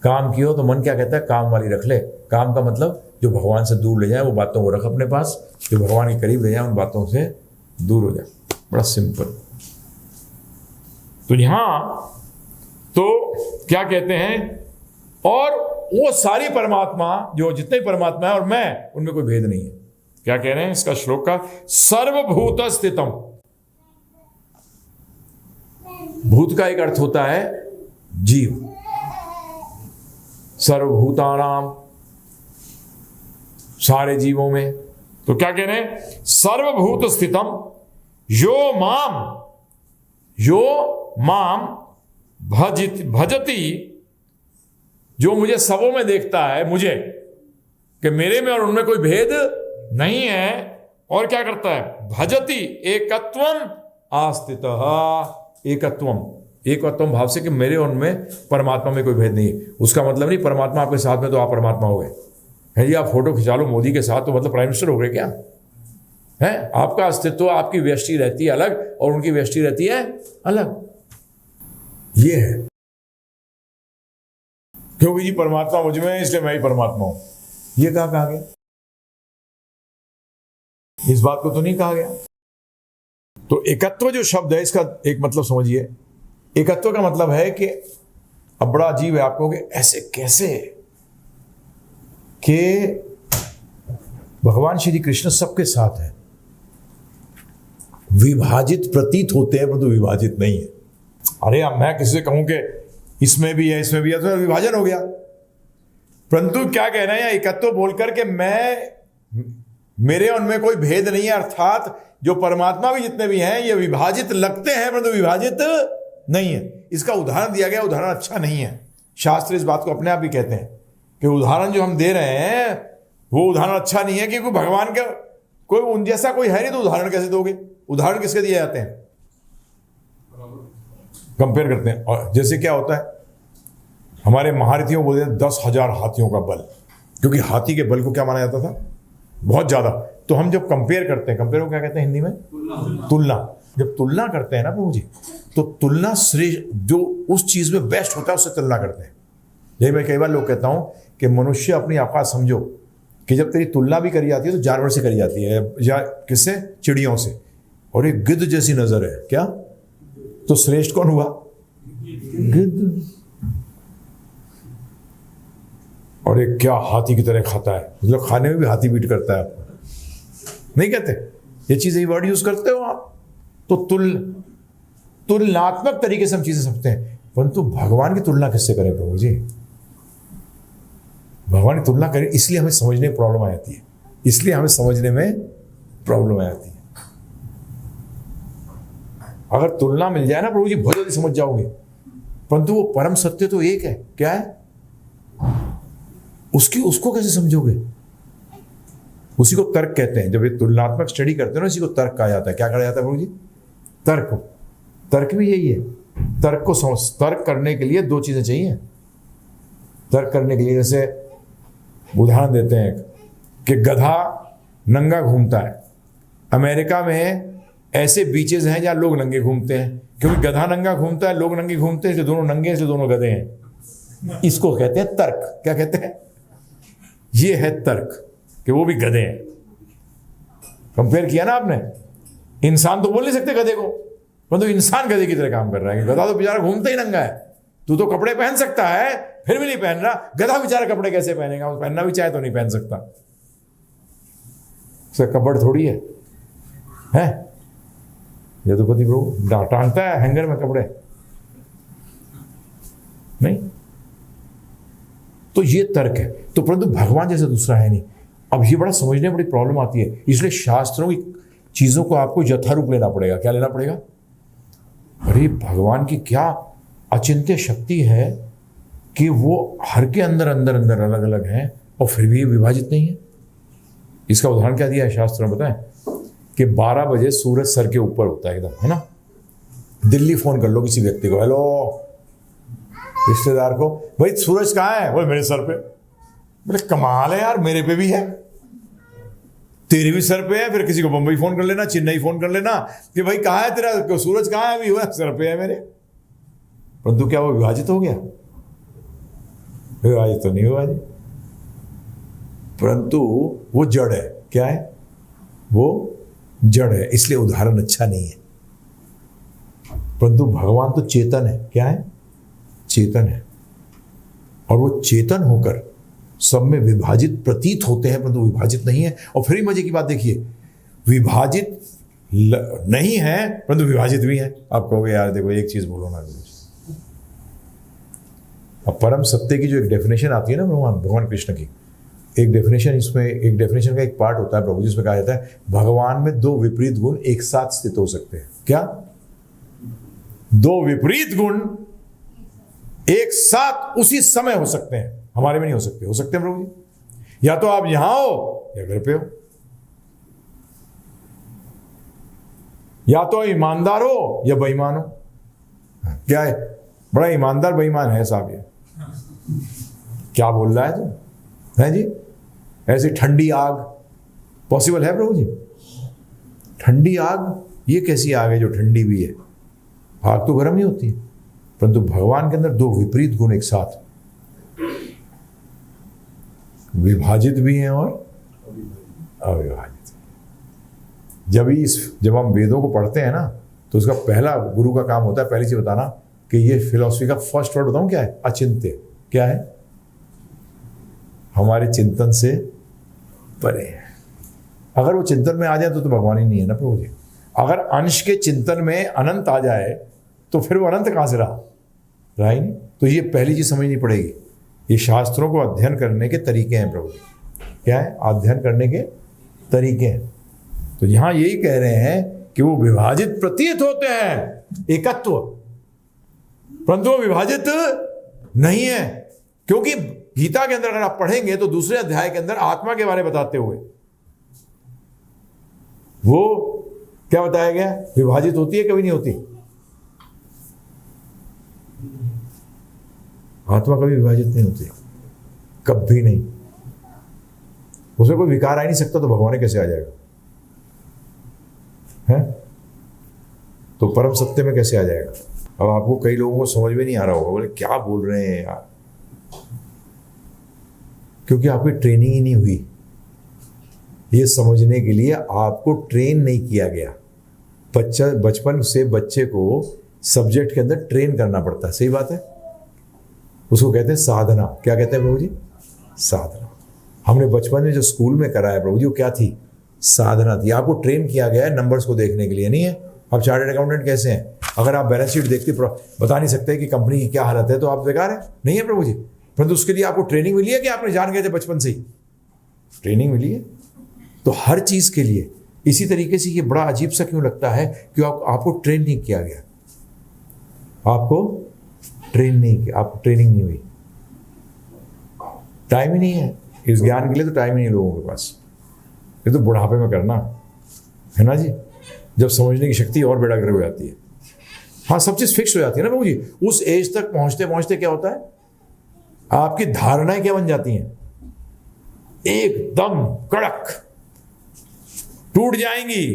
काम की हो, तो मन क्या कहता है, काम वाली रख ले। काम का मतलब जो भगवान से दूर ले जाए वो बातों को रख अपने पास, जो भगवान के करीब ले जाए उन बातों से दूर हो जाए। बड़ा सिंपल। तो यहां तो क्या कहते हैं, और वो सारी परमात्मा, जो जितने परमात्मा है और मैं, उनमें कोई भेद नहीं है। क्या कह रहे हैं इसका श्लोक का? सर्वभूत स्थितम। भूत का एक अर्थ होता है जीव, सर्वभूतानाम, सारे जीवों में। तो क्या कह रहे हैं? सर्वभूत स्थितम यो माम भजती, जो मुझे सबों में देखता है, मुझे कि मेरे में और उनमें कोई भेद नहीं है, और क्या करता है? भजती एकत्वम आस्थितः। एकत्वम भाव से कि मेरे और उनमें परमात्मा में कोई भेद नहीं है। उसका मतलब नहीं परमात्मा आपके साथ में तो आप परमात्मा हो गए हैं जी। आप फोटो खिंचा लो मोदी के साथ तो मतलब प्राइम मिनिस्टर हो गए क्या है? आपका अस्तित्व, आपकी व्यष्टि रहती है अलग और उनकी व्यष्टि रहती है अलग। ये है क्योंकि जी परमात्मा मुझ में है इसलिए मैं ही परमात्मा हूं। ये कहा गया? इस बात को तो नहीं कहा गया। तो एकत्व जो शब्द है, इसका एक मतलब समझिए। एकत्व का मतलब है कि अब बड़ा अजीब है, आप कहोगे ऐसे कैसे कि भगवान श्री कृष्ण सबके साथ है, विभाजित प्रतीत होते हैं परंतु विभाजित नहीं है। अरे अब मैं किसी से कहूं कि इसमें भी है इसमें भी है तो विभाजन हो गया। परंतु क्या कह रहे हैं एकत्व बोलकर के मेरे उनमें कोई भेद नहीं है, अर्थात जो परमात्मा भी जितने भी हैं ये विभाजित लगते हैं परंतु विभाजित नहीं है। इसका उदाहरण दिया गया, उदाहरण अच्छा नहीं है। शास्त्र इस बात को अपने आप भी कहते हैं कि उदाहरण जो हम दे रहे हैं वो उदाहरण अच्छा नहीं है, क्योंकि भगवान का कोई उन जैसा कोई है नहीं, तो उदाहरण कैसे दोगे? उदाहरण किसके दिए जाते हैं? कंपेयर करते हैं। और जैसे क्या होता है, हमारे महारथियों बोलते हैं 10,000 हाथियों का बल, क्योंकि हाथी के बल को क्या माना जाता था? बहुत ज्यादा। तो हम जब कंपेयर करते हैं, कंपेयर को क्या कहते हैं हिंदी में? तुलना। जब तुलना करते हैं ना प्रभु जी, तो तुलना श्रेष्ठ जो उस चीज में बेस्ट होता है उससे तुलना करते हैं। यही मैं कई बार लोग कहता हूं कि मनुष्य अपनी औकात समझो कि जब तेरी तुलना भी करी जाती है तो जानवर से करी जाती है, या किससे? चिड़ियों से। और एक गिद्ध जैसी नजर है क्या, तो श्रेष्ठ कौन हुआ? गिद्ध। और एक क्या हाथी की तरह खाता है, मतलब खाने में भी हाथी बीट करता है आपको, नहीं कहते? ये चीज, ये वर्ड यूज करते हो आप। तो तुलनात्मक तरीके से हम चीजें समझते हैं, परंतु भगवान की तुलना किससे करें प्रभु जी? भगवान की तुलना करें, इसलिए हमें समझने में प्रॉब्लम आ जाती है, इसलिए हमें समझने में प्रॉब्लम आ जाती है। अगर तुलना मिल जाए ना प्रभु जी, बहुत जल्दी समझ जाओगे। परंतु वो परम सत्य तो एक है, क्या है? उसको कैसे समझोगे? उसी को तर्क कहते हैं। जब ये तुलनात्मक स्टडी करते हैं ना, इसी को तर्क कहा जाता है। क्या कहा जाता है प्रभु जी? तर्क भी यही है। तर्क करने के लिए दो चीजें चाहिए। तर्क करने के लिए जैसे उदाहरण देते हैं कि गधा नंगा घूमता है। अमेरिका में ऐसे बीचेस हैं जहां लोग नंगे घूमते हैं, क्योंकि गधा नंगा घूमता है, लोग नंगे घूमते हैं, इसलिए दोनों नंगे, इसलिए दोनों गधे हैं। इसको कहते हैं तर्क। क्या कहते हैं? ये है तर्क कि वो भी गधे हैं। कंपेयर किया ना आपने, इंसान तो बोल नहीं सकते गधे को, परंतु इंसान गधे की तरह काम कर रहा है। गधा तो बेचारा घूमता ही नंगा है। तू तो कपड़े पहन सकता है, फिर भी नहीं पहन रहा। गधा बेचारा कपड़े कैसे पहनेगा? वो पहनना भी चाहे तो नहीं पहन सकता। उसका कपड़ थोड़ी है, यदुपति प्रभु टांगता है हैंगर में कपड़े? नहीं। तो ये तर्क है। तो परंतु भगवान जैसे दूसरा है नहीं। अब ये बड़ा समझने में बड़ी प्रॉब्लम आती है, इसलिए शास्त्रों की चीजों को आपको यथारूप लेना पड़ेगा। क्या लेना पड़ेगा? अरे भगवान की क्या अचिंत्य शक्ति है कि वो हर के अंदर अंदर अंदर अलग अलग हैं और फिर भी ये विभाजित नहीं है। इसका उदाहरण क्या दिया है शास्त्रों में? बताएं कि 12 बजे सूरज सर के ऊपर होता है एकदम, है ना? दिल्ली फोन कर लो किसी व्यक्ति को, हेलो, रिश्तेदार को, भाई सूरज कहाँ है? वो मेरे सर पे। बोले कमाल है यार, मेरे पे भी है, तेरे भी सर पे है। फिर किसी को बंबई फोन कर लेना, चेन्नई फोन कर लेना कि भाई कहाँ है तेरा सूरज, कहाँ है? अभी हुआ सर पे है मेरे। परंतु क्या वो विभाजित हो गया? विभाजित तो नहीं हुआ जी, परंतु वो जड़ है। क्या है? वो जड़ है, इसलिए उदाहरण अच्छा नहीं है। परंतु भगवान तो चेतन है। क्या है? चेतन है। और वो चेतन होकर सब में विभाजित प्रतीत होते हैं, परंतु विभाजित नहीं है। और फिर मजे की बात देखिए, विभाजित नहीं है परंतु विभाजित भी है। आप कहोगे यार देखो एक चीज बोलो ना। अब परम सत्य की जो एक डेफिनेशन आती है ना भगवान कृष्ण की, एक डेफिनेशन, इसमें एक डेफिनेशन का एक पार्ट होता है प्रभु जी, जिसमें कहा जाता है भगवान में दो विपरीत गुण एक साथ स्थित हो सकते हैं। क्या? दो विपरीत गुण एक साथ उसी समय हो सकते हैं। हमारे में नहीं हो सकते। हो सकते हैं प्रभु जी, या तो आप यहां हो या घर पे हो, या तो ईमानदार हो या बेईमान हो। क्या है? बड़ा ईमानदार बेईमान है साहब ये। क्या बोल रहा है तू? है जी? ऐसी ठंडी आग पॉसिबल है प्रभु जी? ठंडी आग ये कैसी आग है जो ठंडी भी है? आग तो गर्म ही होती है। परंतु भगवान के अंदर दो विपरीत गुण एक साथ, विभाजित भी हैं और अविभाजित। जब हम वेदों को पढ़ते हैं ना, तो उसका पहला गुरु का काम होता है पहली चीज बताना कि ये फिलॉसफी का फर्स्ट वर्ड बताऊं क्या है? अचिंत्य। क्या है? हमारे चिंतन से परे है। अगर वो चिंतन में आ जाए तो भगवान ही नहीं है ना प्रभु जी। अगर अंश के चिंतन में अनंत आ जाए तो फिर वो अनंत कहां से रहा ही नहीं। तो ये पहली चीज समझनी पड़ेगी। ये शास्त्रों को अध्ययन करने के तरीके हैं प्रभु जी। क्या है? अध्ययन करने के तरीके हैं। तो यहां यही कह रहे हैं कि वो विभाजित प्रतीत होते हैं, एकत्व, परंतु वो विभाजित नहीं है। क्योंकि गीता के अंदर अगर आप पढ़ेंगे तो दूसरे अध्याय के अंदर आत्मा के बारे में बताते हुए वो क्या बताया गया? विभाजित होती है, कभी नहीं होती। आत्मा कभी विभाजित नहीं होती, कभी नहीं। उसमें कोई विकार आ ही नहीं सकता, तो भगवान कैसे आ जाएगा? है तो परम सत्य में कैसे आ जाएगा? अब आपको कई लोगों को समझ में नहीं आ रहा होगा, बोले क्या बोल रहे हैं यार, क्योंकि आपकी ट्रेनिंग ही नहीं हुई। ये समझने के लिए आपको ट्रेन नहीं किया गया। बचपन से बच्चे को सब्जेक्ट के अंदर ट्रेन करना पड़ता है, सही बात है। उसको कहते हैं साधना। क्या कहते हैं प्रभु जी? साधना। हमने बचपन में जो स्कूल में कराया प्रभु जी, वो क्या थी? साधना थी। आपको ट्रेन किया गया है नंबर्स को देखने के लिए, नहीं है? अब चार्टर्ड अकाउंटेंट कैसे हैं? अगर आप बैलेंस शीट देखते बता नहीं सकते कि कंपनी की क्या हालत है, तो आप बेकार है, नहीं है प्रभु जी। परंतु उसके लिए आपको ट्रेनिंग मिली है कि आपने जान गए थे बचपन से ही? ट्रेनिंग मिली है। तो हर चीज के लिए इसी तरीके से ये बड़ा अजीब सा क्यों लगता है कि आपको ट्रेन नहीं किया गया, आपको ट्रेन नहीं किया, आपको ट्रेनिंग नहीं हुई, टाइम ही नहीं है इस ज्ञान के लिए। तो टाइम ही नहीं लोगों के पास। ये तो बुढ़ापे में करना है ना जी, जब समझने की शक्ति और बेड़ा गर्क हो जाती है। हाँ, सब चीज फिक्स हो जाती है ना प्रभु जी। उस एज तक पहुंचते पहुंचते क्या होता है, आपकी धारणाएं क्या बन जाती हैं? एकदम कड़क, टूट जाएंगी,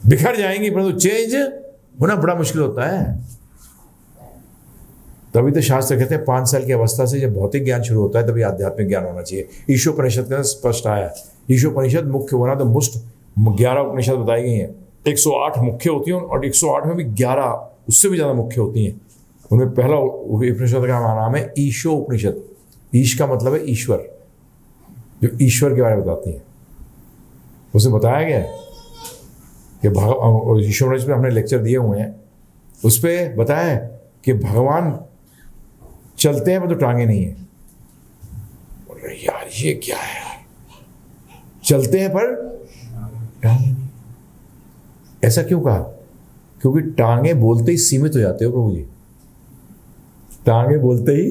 बिखर जाएंगी, परंतु चेंज होना बड़ा मुश्किल होता है। तभी तो शास्त्र कहते हैं 5 साल की अवस्था से जब भौतिक ज्ञान शुरू होता है तभी आध्यात्मिक ज्ञान होना चाहिए। ईशोपनिषद के अंदर स्पष्ट आया है। ईशोपनिषद मुख्य होना तो मुष्ट 11 उपनिषद बताई गई हैं। 108 मुख्य होती हैं और 108 में भी 11 उससे भी ज्यादा मुख्य होती हैं। उनमें पहला उपनिषद का नाम है ईशो उपनिषद। ईश का मतलब है ईश्वर, जो ईश्वर के बारे में बताती है। उसे बताया गया है कि ईशो उपनिषद में हमने लेक्चर दिए हुए हैं, उस पर बताया है कि भगवान चलते हैं पर तो टांगे नहीं है। बोल रहे यार ये क्या है यार, चलते हैं पर टांगे नहीं। ऐसा क्यों कहा? क्योंकि टांगे बोलते ही सीमित हो जाते हो प्रभु जी, टांगे बोलते ही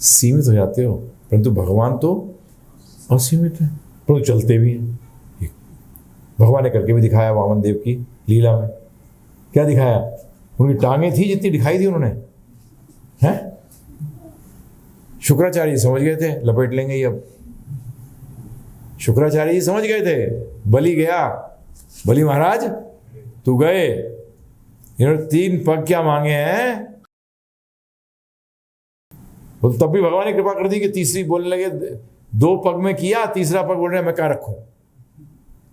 सीमित हो जाते हो, परंतु भगवान तो असीमित है, परंतु चलते भी हैं। भगवान ने करके भी दिखाया वामन देव की लीला में। क्या दिखाया? उनकी टांगे थी जितनी दिखाई थी उन्होंने, हैं? शुक्राचार्य जी समझ गए थे, लपेट लेंगे ही अब। शुक्राचार्य जी समझ गए थे, बलि गया, बलि महाराज तू गए, इन्होंने 3 पग क्या मांगे हैं, तो तब भी भगवान ने कृपा कर दी कि तीसरी बोलने लगे, 2 पग में किया, तीसरा पग बोल रहे मैं क्या रखूं,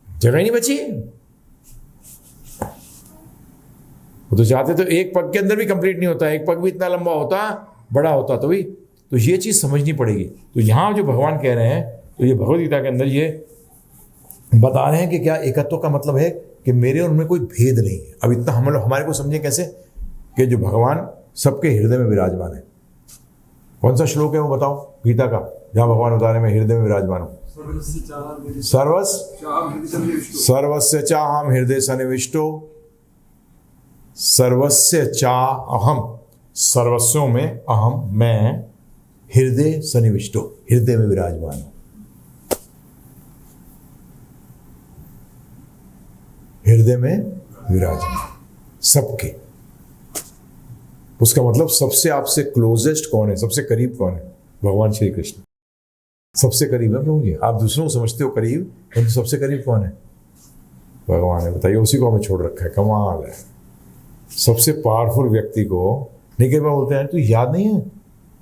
जगह ही नहीं बची। वो तो चाहते तो 1 पग के अंदर भी कंप्लीट नहीं होता, 1 पग भी इतना लंबा होता, बड़ा होता तो भी। तो ये चीज समझनी पड़ेगी। तो यहां जो भगवान कह रहे हैं, तो ये भगवद गीता के अंदर ये बता रहे हैं कि क्या एकत्व का मतलब है कि मेरे और उनमें कोई भेद नहीं है। अब इतना हम लोग हमारे को समझे कैसे कि जो भगवान सबके हृदय में विराजमान है। कौन सा श्लोक है वो बताओ गीता का, जहां भगवान बता रहे हैं मैं हृदय में विराजमान हूं। सर्वस्य चाहम हृदय सन्निविष्टो, सर्वस्य चाहम, सर्वस्यों में अहम, मैं हृदय सन्निविष्टो, हृदय में विराजमान हूं। हृदय में विराजमान सबके। उसका मतलब सबसे आपसे क्लोजेस्ट कौन है, सबसे करीब कौन है? भगवान श्री कृष्ण सबसे करीब है प्रभु जी। आप दूसरों को समझते हो करीब, परंतु सबसे करीब कौन है? भगवान है। बताइए, उसी को हमें छोड़ रखा है। कमाल है। सबसे पावरफुल व्यक्ति को नहीं, कई बार बोलते हैं तू याद नहीं है,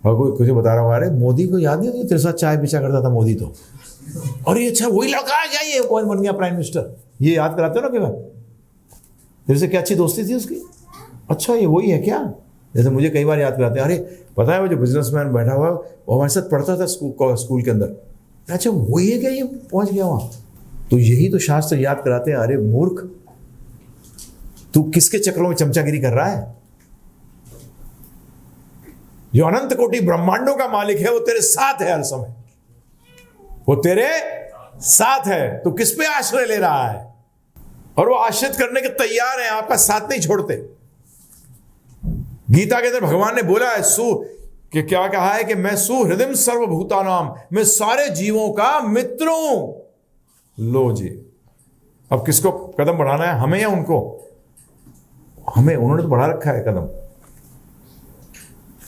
और कोई कुछ बता रहा हूँ, अरे मोदी को याद नहीं है, तेरे साथ चाय पीछा करता था मोदी तो, अरे अच्छा वही लड़का आ गया, ये कौन बन गया प्राइम मिनिस्टर, ये याद कराते हो ना कई बार, तेरे से क्या अच्छी दोस्ती थी उसकी, अच्छा ये वही है क्या? जैसे मुझे कई बार याद कराते हैं, अरे पता है वो जो बिजनेसमैन बैठा हुआ है वो हमारे साथ पढ़ता था स्कूल के अंदर, अच्छा वही है क्या, ये पहुंच गया वहां। तो यही तो शास्त्र याद कराते हैं, अरे मूर्ख तू किसके चक्रों में चमचागिरी कर रहा है? जो अनंत कोटि ब्रह्मांडों का मालिक है वो तेरे साथ है हर समय, वो तेरे साथ है, तो किस पे आश्रय ले रहा है? और वो आश्रित करने के तैयार हैं, आपका साथ नहीं छोड़ते। गीता के अंदर भगवान ने बोला है कि क्या कहा है कि मैं सुहृदय सर्वभूतानाम, मैं सारे जीवों का मित्र हूं। लो जी, अब किसको कदम बढ़ाना है, हमें या उनको? हमें, उन्होंने तो बढ़ा रखा है कदम।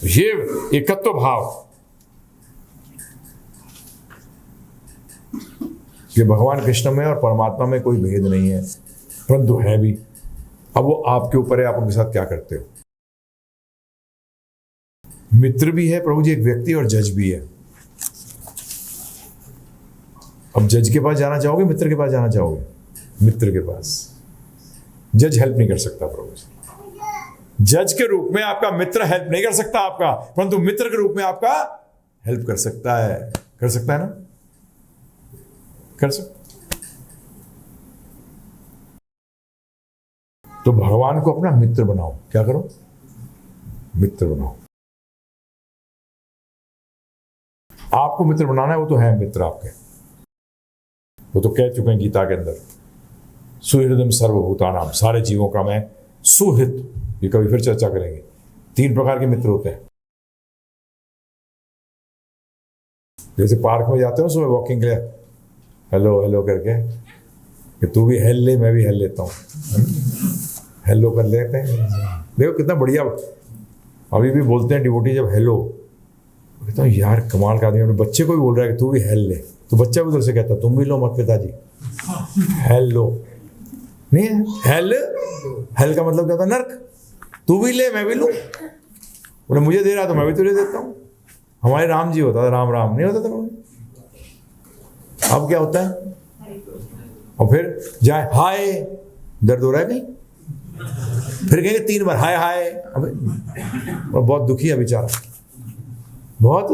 ये एकत्व भाव कि भगवान कृष्ण में और परमात्मा में कोई भेद नहीं है, परंतु है भी। अब वो आपके ऊपर है, आप उनके साथ क्या करते हो। मित्र भी है प्रभु जी एक व्यक्ति, और जज भी है। अब जज के पास जाना चाहोगे, मित्र के पास जाना चाहोगे? मित्र के पास। जज हेल्प नहीं कर सकता प्रभु जी। जज के रूप में आपका मित्र हेल्प नहीं कर सकता आपका, परंतु मित्र के रूप में आपका हेल्प कर सकता है। कर सकता है ना? कर सकता। तो भगवान को अपना मित्र बनाओ। क्या करो? मित्र बनाओ। आपको मित्र बनाना है, वो तो है मित्र आपके। वो तो कह चुके हैं गीता के अंदर, सुहृदम सर्वभूतानाम, सारे जीवों का मैं सुहृद। ये कभी फिर चर्चा करेंगे। 3 प्रकार के मित्र होते हैं। जैसे पार्क में जाते हो सुबह वॉकिंग के लिए, हेलो हेलो करके, कि तू भी हेल ले, मैं भी हेल लेता हूँ, हेलो कर लेते हैं। देखो कितना बढ़िया। अभी भी बोलते हैं डिवोटी जब हेलो, कहता हूँ यार कमाल का आदमी। अपने बच्चे को भी बोल रहा है कि तू भी हेल ले, तो बच्चा भी उधर से कहता तुम भी लो मत पिताजी, हेलो नहीं है। हेल का मतलब क्या होता है? नर्क। तू भी ले मैं भी लूं, बोले मुझे दे रहा तो मैं भी तुझे देता हूं। हमारे राम जी होता था, राम राम नहीं होता था। अब क्या होता है? और फिर जाए हाय, दर्द हो रहा है कहीं, फिर कहेंगे 3 बार हाय हाय। अबे बहुत दुखी है बेचारा, बहुत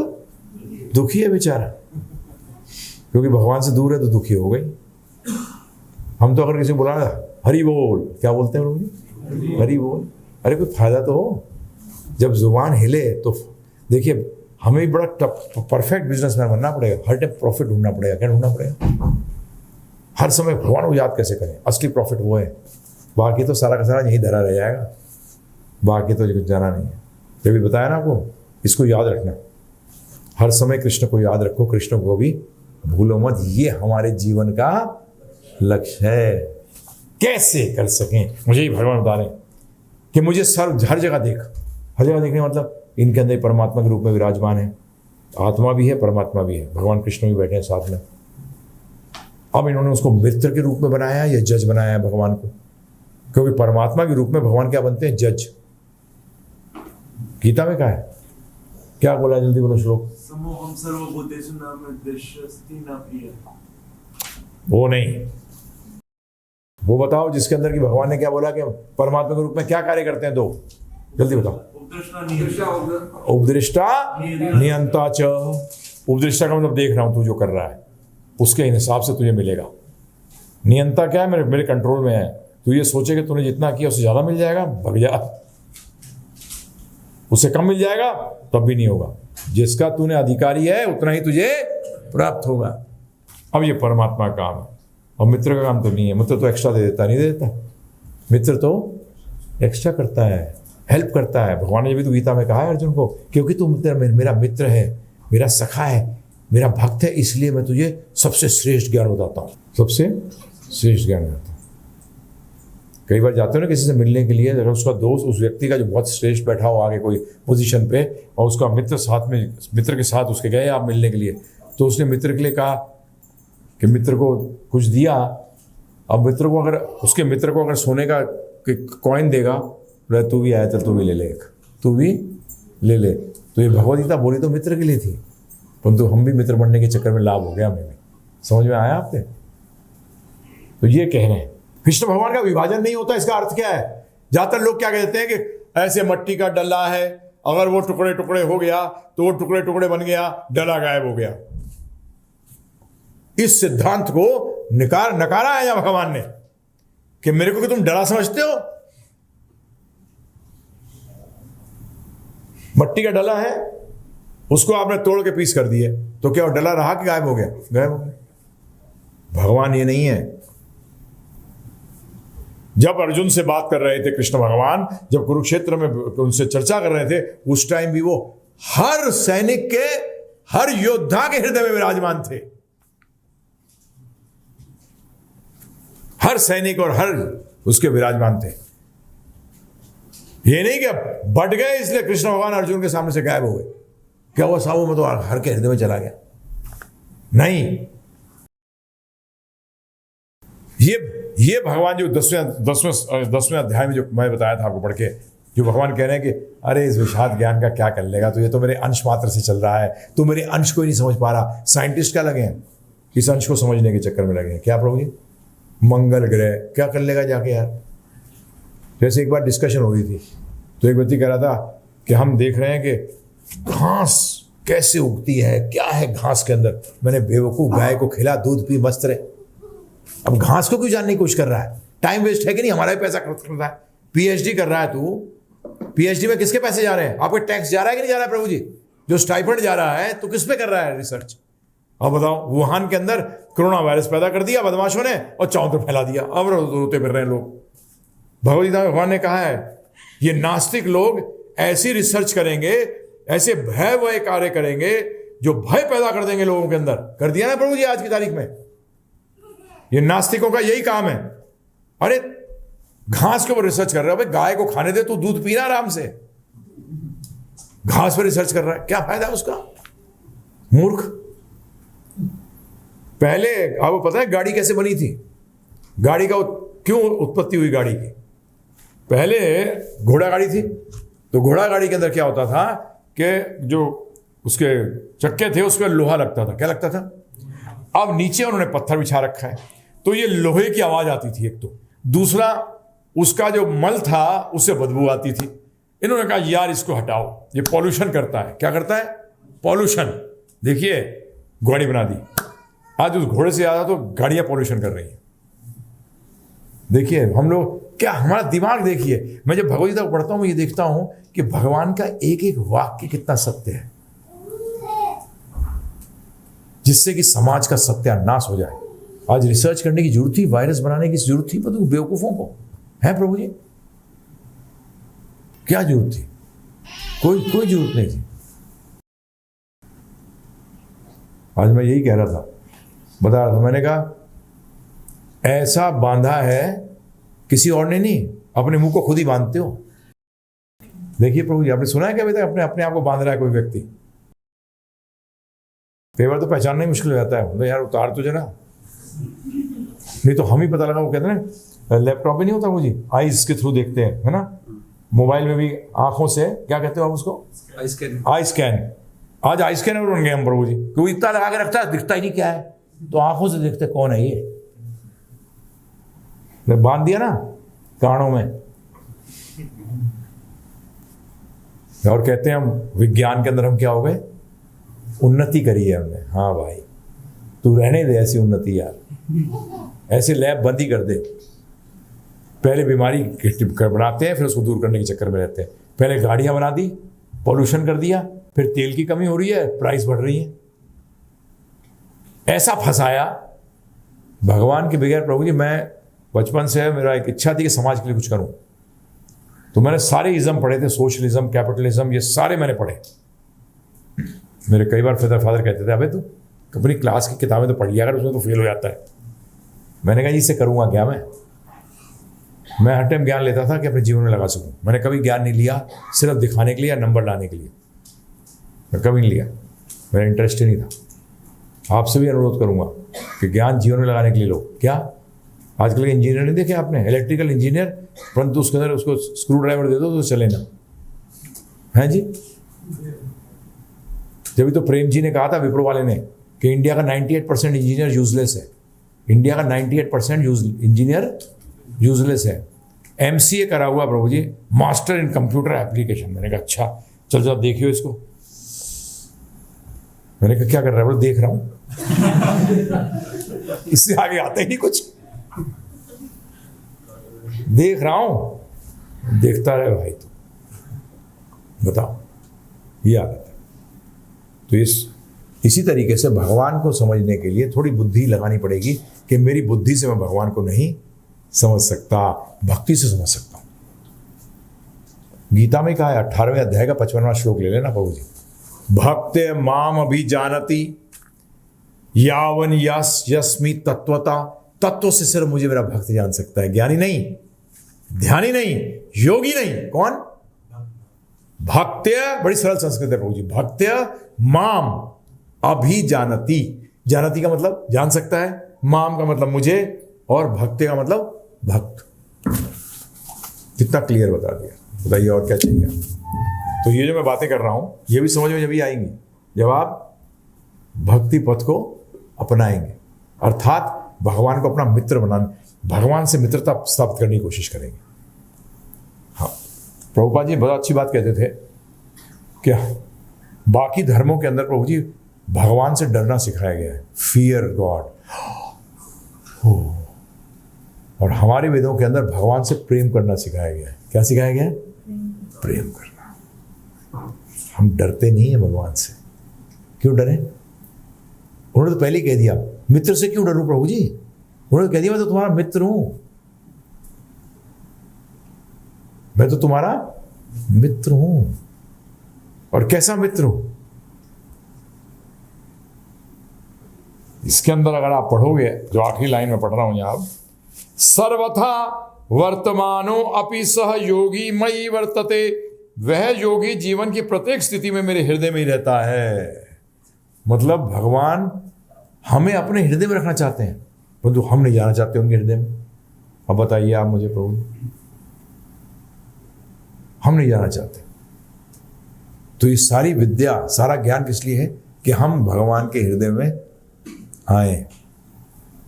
दुखी है बेचारा, क्योंकि भगवान से दूर है तो दुखी हो गई। हम तो अगर किसी को बुला हरि बोल, क्या बोलते हैं लोग? हरि बोल। अरे कोई फायदा तो हो। जब जुबान हिले तो देखिए, हमें भी बड़ा परफेक्ट बिजनेसमैन बनना पड़ेगा। हर टाइम प्रॉफिट ढूंढना पड़ेगा। क्या ढूंढना पड़ेगा? हर समय भगवान को याद कैसे करें। असली प्रॉफिट वो है, बाकी तो सारा का सारा यही धरा रह जाएगा, बाकी तो कुछ जाना नहीं है। जब भी बताया ना आपको, इसको याद रखना। हर समय कृष्ण को याद रखो, कृष्ण को भी भूलो मत। ये हमारे जीवन का लक्ष्य है। कैसे कर सकें, मुझे ही भगवान बता रहे कि मुझे हर जगह देख। हर जगह देखने मतलब इनके अंदर परमात्मा के रूप में विराजमान है। आत्मा भी है, परमात्मा भी है, भगवान कृष्ण भी बैठे हैं साथ में। अब इन्होंने उसको मित्र के रूप में बनाया या जज बनाया है भगवान को? क्योंकि परमात्मा के रूप में भगवान क्या बनते हैं? जज। गीता में क्या है? क्या बोला? जल्दी बोलो श्लोक। समोहम सर्वभूतेषु न मद्यस्ति न प्रिय। वो नहीं, वो बताओ जिसके अंदर की भगवान ने क्या बोला कि परमात्मा के रूप में क्या कार्य करते हैं? 2 जल्दी बताओ। उपदृष्टा नियंता च। उपदृष्टा का मतलब देख रहा हूं तू जो कर रहा है, उसके हिसाब से तुझे मिलेगा। नियंता क्या है? मेरे कंट्रोल में है। तू ये सोचे कि तूने जितना किया उससे ज्यादा मिल जाएगा, भग जा। उससे कम मिल जाएगा तब भी नहीं होगा। जिसका तूने अधिकारी है उतना ही तुझे प्राप्त होगा। अब ये परमात्मा का काम है, और मित्र का काम तो नहीं है। मित्र तो एक्स्ट्रा दे देता, नहीं दे देता। मित्र तो एक्स्ट्रा करता है, हेल्प करता है। भगवान ने भी तो गीता में कहा है अर्जुन को, क्योंकि तू मेरा मित्र है, मेरा सखा है, मेरा भक्त है, इसलिए मैं तुझे सबसे श्रेष्ठ ज्ञान बताता हूँ। सबसे श्रेष्ठ ज्ञान बताता हूँ। कई बार जाते हो ना किसी से मिलने के लिए, अगर उसका दोस्त, उस व्यक्ति का जो बहुत श्रेष्ठ बैठा हो आगे कोई पोजीशन पे, और उसका मित्र साथ में, मित्र के साथ उसके गए आप मिलने के लिए, तो उसने मित्र के लिए कहा कि मित्र को कुछ दिया। अब मित्र को अगर, उसके मित्र को अगर सोने का कॉइन देगा, बोले तू भी आया चल तू भी ले ले एक, तू भी ले ले। तो ये भगवद गीता बोली तो मित्र के लिए थी, परंतु हम भी मित्र बनने के चक्कर में लाभ हो गया हमें भी। समझ में आया आपके? तो ये कह रहे हैं कृष्ण भगवान का विभाजन नहीं होता। इसका अर्थ क्या है? ज्यादातर लोग क्या कहते हैं कि ऐसे मट्टी का डला है, अगर वो टुकड़े टुकड़े हो गया तो वो टुकड़े टुकड़े बन गया, डला गायब हो गया। इस सिद्धांत को नकारा है या भगवान ने कि मेरे को कि तुम डला समझते हो? मट्टी का डला है, उसको आपने तोड़ के पीस कर दिए, तो क्या वो डला रहा कि गायब हो गया? गायब हो गया। भगवान ये नहीं है। जब अर्जुन से बात कर रहे थे कृष्ण भगवान, जब कुरुक्षेत्र में उनसे चर्चा कर रहे थे, उस टाइम भी वो हर सैनिक के, हर योद्धा के हृदय में विराजमान थे। हर सैनिक और हर उसके विराजमान थे। ये नहीं कि बढ़ गए इसलिए कृष्ण भगवान अर्जुन के सामने से गायब हो गए। क्या वो साबू में तो हर के हृदय में चला गया? नहीं। ये भगवान जो दसवें अध्याय में जो मैं बताया था आपको पढ़ के, जो भगवान कह रहे हैं कि अरे इस विषाद ज्ञान का क्या कर लेगा, तो ये तो मेरे अंश मात्र से चल रहा है, तो मेरे अंश को ही नहीं समझ पा रहा। साइंटिस्ट क्या लगे हैं, इस अंश को समझने के चक्कर में लगे हैं। क्या प्रभु जी, मंगल ग्रह क्या कर लेगा जाके यार। जैसे एक बार डिस्कशन हो रही थी, तो एक व्यक्ति कह रहा था कि हम देख रहे हैं कि घास कैसे उगती है, क्या है घास के अंदर। मैंने बेवकूफ, गाय को खिला, दूध पी, मस्त रहे। अब घास को क्यों जानने की कोशिश कर रहा है? टाइम वेस्ट है कि नहीं, हमारा भी पैसा खर्च कर रहा है। पीएचडी कर रहा है तू, पीएचडी में किसके पैसे जा रहे हैं? आपके टैक्स जा रहा है कि नहीं जा रहा है प्रभु जी? जो स्टाइपेंड जा रहा है तो किस पे कर रहा है रिसर्च? अब बताओ, वुहान के अंदर कोरोना वायरस पैदा कर दिया बदमाशों ने और चारों तरफ फैला दिया, अब रोते फिर रहे हैं लोग। भगवदगीता में भगवान ने कहा है, ये नास्तिक लोग ऐसी रिसर्च करेंगे, ऐसे भय कार्य करेंगे जो भय पैदा कर देंगे लोगों के अंदर। कर दिया ना प्रभु जी आज की तारीख में। ये नास्तिकों का यही काम है। अरे घास के ऊपर रिसर्च कर रहे हो भाई, गाय को खाने दे, तू दूध पीना आराम से। घास पर रिसर्च कर रहा है, क्या फायदा उसका? मूर्ख। पहले आपको पता है गाड़ी कैसे बनी थी? गाड़ी का क्यों उत्पत्ति हुई गाड़ी की? पहले घोड़ा गाड़ी थी, तो घोड़ा गाड़ी के अंदर क्या होता था कि जो उसके चक्के थे उसमें लोहा लगता था। क्या लगता था? अब नीचे उन्होंने पत्थर बिछा रखा है, तो ये लोहे की आवाज आती थी एक तो, दूसरा उसका जो मल था उससे बदबू आती थी। इन्होंने कहा यार इसको हटाओ, ये पॉल्यूशन करता है। क्या करता है? पॉल्यूशन। देखिए गाड़ी बना दी, आज उस घोड़े से ज्यादा तो गाड़ियां पॉल्यूशन कर रही हैं। देखिए हम लोग क्या, हमारा दिमाग देखिए। मैं जब भगवदगीता को पढ़ता हूं, मैं ये देखता हूं कि भगवान का एक एक वाक्य कितना सत्य है, जिससे कि समाज का सत्यानाश हो जाए। आज रिसर्च करने की जरूरत थी, वायरस बनाने की जरूरत थी पर बेवकूफों को है प्रभु जी? क्या जरूरत थी? कोई जरूरत नहीं थी। आज मैं यही कह रहा था, बता रहा था, मैंने कहा ऐसा बांधा है किसी और ने नहीं, अपने मुंह को खुद ही बांधते हो। देखिए प्रभु जी, आपने सुना है क्या अभी तक अपने आप को बांध रहा है कोई व्यक्ति? कई बार तो पहचानना ही मुश्किल हो जाता है, तो यार उतार तो जरा, नहीं तो हम ही पता लगा। वो कहते हैं ना, लैपटॉप में नहीं होता मुझे, आईज के थ्रू देखते हैं, है ना? मोबाइल में भी आंखों से, क्या कहते हो आप उसको? I scan. आज आई स्कैनर बन गए हम प्रभु जी। क्योंकि इतना लगा के रखता है, दिखता ही नहीं क्या है, तो आंखों से देखते कौन है ये। बांध दिया ना कानों में। और कहते हैं हम विज्ञान के अंदर हम क्या हो गए? उन्नति करी है हमने। हाँ भाई, तू रहने दे ऐसी उन्नति यार, ऐसे लैब बंद ही कर दे। पहले बीमारी बनाते हैं, फिर उसको दूर करने के चक्कर में रहते हैं। पहले गाड़ियां बना दी, पॉल्यूशन कर दिया, फिर तेल की कमी हो रही है, प्राइस बढ़ रही है। ऐसा फंसाया भगवान के बगैर। प्रभु जी, मैं बचपन से मेरा एक इच्छा थी कि समाज के लिए कुछ करूं, तो मैंने सारे इज्म पढ़े थे, सोशलिज्म, कैपिटलिज्म, ये सारे मैंने पढ़े। मेरे कई बार फादर कहते थे, अबे तू अपनी क्लास की किताबें तो पढ़ लिया कर, उसमें तो फेल हो जाता है। मैंने कहा इससे करूंगा क्या मैं हर टाइम ज्ञान लेता था कि अपने जीवन में लगा सकूं। मैंने कभी ज्ञान नहीं लिया सिर्फ दिखाने के लिए या नंबर लाने के लिए, मैं कभी नहीं लिया, मेरा इंटरेस्ट ही नहीं था। आपसे भी अनुरोध करूंगा कि ज्ञान जीवन में लगाने के लिए लो। क्या आजकल के इंजीनियर नहीं देखे आपने? इलेक्ट्रिकल इंजीनियर, परंतु उसके अंदर उसको स्क्रू ड्राइवर दे दो तो चले ना, है जी? जब तो प्रेम जी ने कहा था विप्रो वाले ने कि इंडिया का 98% इंजीनियर यूजलेस है। इंडिया का 98% इंजीनियर यूजलेस है। एमसीए करा हुआ प्रभु जी, मास्टर इन कंप्यूटर एप्लीकेशन। मैंने कहा अच्छा, चल जाओ देखियो इसको। मैंने कहा क्या कर रहा है? बोले देख रहा हूं। इससे आगे आता ही नहीं कुछ, देख रहा हूं। देखता रहे भाई, तो बताओ, ये आदत है। तो इसी तरीके से भगवान को समझने के लिए थोड़ी बुद्धि लगानी पड़ेगी कि मेरी बुद्धि से मैं भगवान को नहीं समझ सकता, भक्ति से समझ सकता हूं। गीता में कहा है 18वें अध्याय का 55वां श्लोक ले लेना प्रभु जी। भक्त माम अभिजानति यावन यस्मि तत्वता। तत्व से सिर्फ मुझे मेरा भक्त जान सकता है, ज्ञानी नहीं, ध्यानी नहीं, योगी नहीं। कौन? भक्त्य, बड़ी सरल संस्कृत है प्रभु जी। भक्त्य माम अभिजानति। जानती का मतलब जान सकता है, माम का मतलब मुझे, और भक्ति का मतलब भक्त। कितना क्लियर बता दिया। बताइए और क्या चाहिए। तो ये जो मैं बातें कर रहा हूं ये भी समझ में जब आएंगी जब आप भक्ति पथ को अपनाएंगे, अर्थात भगवान को अपना मित्र बनाने, भगवान से मित्रता स्थापित करने की कोशिश करेंगे। हाँ, प्रभुपाद जी बहुत अच्छी बात कहते थे कि बाकी धर्मों के अंदर प्रभु जी भगवान से डरना सिखाया गया है, फियर गॉड। और हमारे वेदों के अंदर भगवान से प्रेम करना सिखाया गया है। क्या सिखाया गया है? प्रेम करना। हम डरते नहीं है भगवान से। क्यों डरे? उन्होंने तो पहले ही कह दिया, मित्र से क्यों डरूं प्रभु जी? उन्होंने कह दिया मैं तो तुम्हारा मित्र हूं, मैं तो तुम्हारा मित्र हूं। और कैसा मित्र हूं? इसके अंदर अगर आप पढ़ोगे, जो आखिरी लाइन में पढ़ रहा हूं यहां, सर्वथा वर्तमानो अपि सह योगी मयि वर्तते, वह योगी जीवन की प्रत्येक स्थिति में मेरे हृदय में ही रहता है। मतलब भगवान हमें अपने हृदय में रखना चाहते हैं, परंतु हम नहीं जाना चाहते उनके हृदय में। अब बताइए आप मुझे प्रभु, हम नहीं जाना चाहते। तो ये सारी विद्या, सारा ज्ञान किस लिए है? कि हम भगवान के हृदय में आए।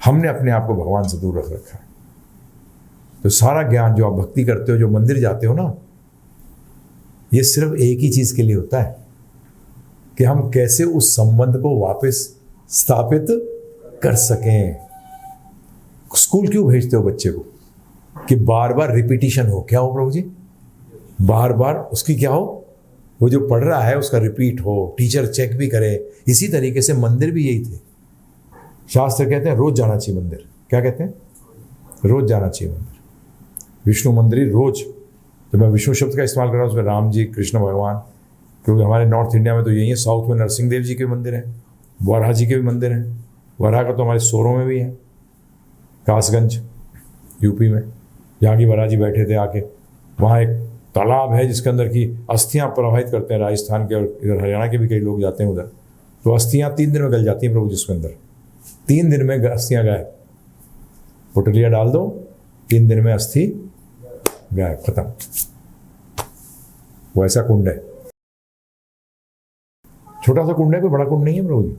हमने अपने आप को भगवान से दूर रख रखा है। तो सारा ज्ञान जो आप भक्ति करते हो, जो मंदिर जाते हो ना, ये सिर्फ एक ही चीज के लिए होता है कि हम कैसे उस संबंध को वापस स्थापित कर सकें। स्कूल क्यों भेजते हो बच्चे को? कि बार बार रिपीटिशन हो। क्या हो प्रभु जी? बार बार उसकी क्या हो? वो जो पढ़ रहा है उसका रिपीट हो, टीचर चेक भी करे। इसी तरीके से मंदिर भी यही थे। शास्त्र कहते हैं रोज जाना चाहिए मंदिर। क्या कहते हैं? रोज जाना चाहिए मंदिर। विष्णु मंदिर रोज। तो मैं विष्णु शब्द का इस्तेमाल कर रहा हूँ, उसमें राम जी, कृष्ण भगवान, क्योंकि हमारे नॉर्थ इंडिया में तो यही है। साउथ में नरसिंह देव जी के भी मंदिर हैं, वराह जी के भी मंदिर हैं। वराह का तो हमारे सोरों में भी है, कासगंज यूपी में, जहाँ की वराह जी बैठे थे आके। वहाँ एक तालाब है जिसके अंदर की अस्थियाँ प्रवाहित करते हैं राजस्थान के, और इधर हरियाणा के भी कई लोग जाते हैं उधर। तो अस्थियाँ 3 दिन में गल जाती हैं प्रभु जिसके अंदर। 3 दिन में अस्थियाँ गायब। पोटलिया डाल दो, 3 दिन में अस्थि गायब, खत्म। वो ऐसा कुंड है, छोटा सा कुंड है, कोई बड़ा कुंड नहीं है प्रभु जी।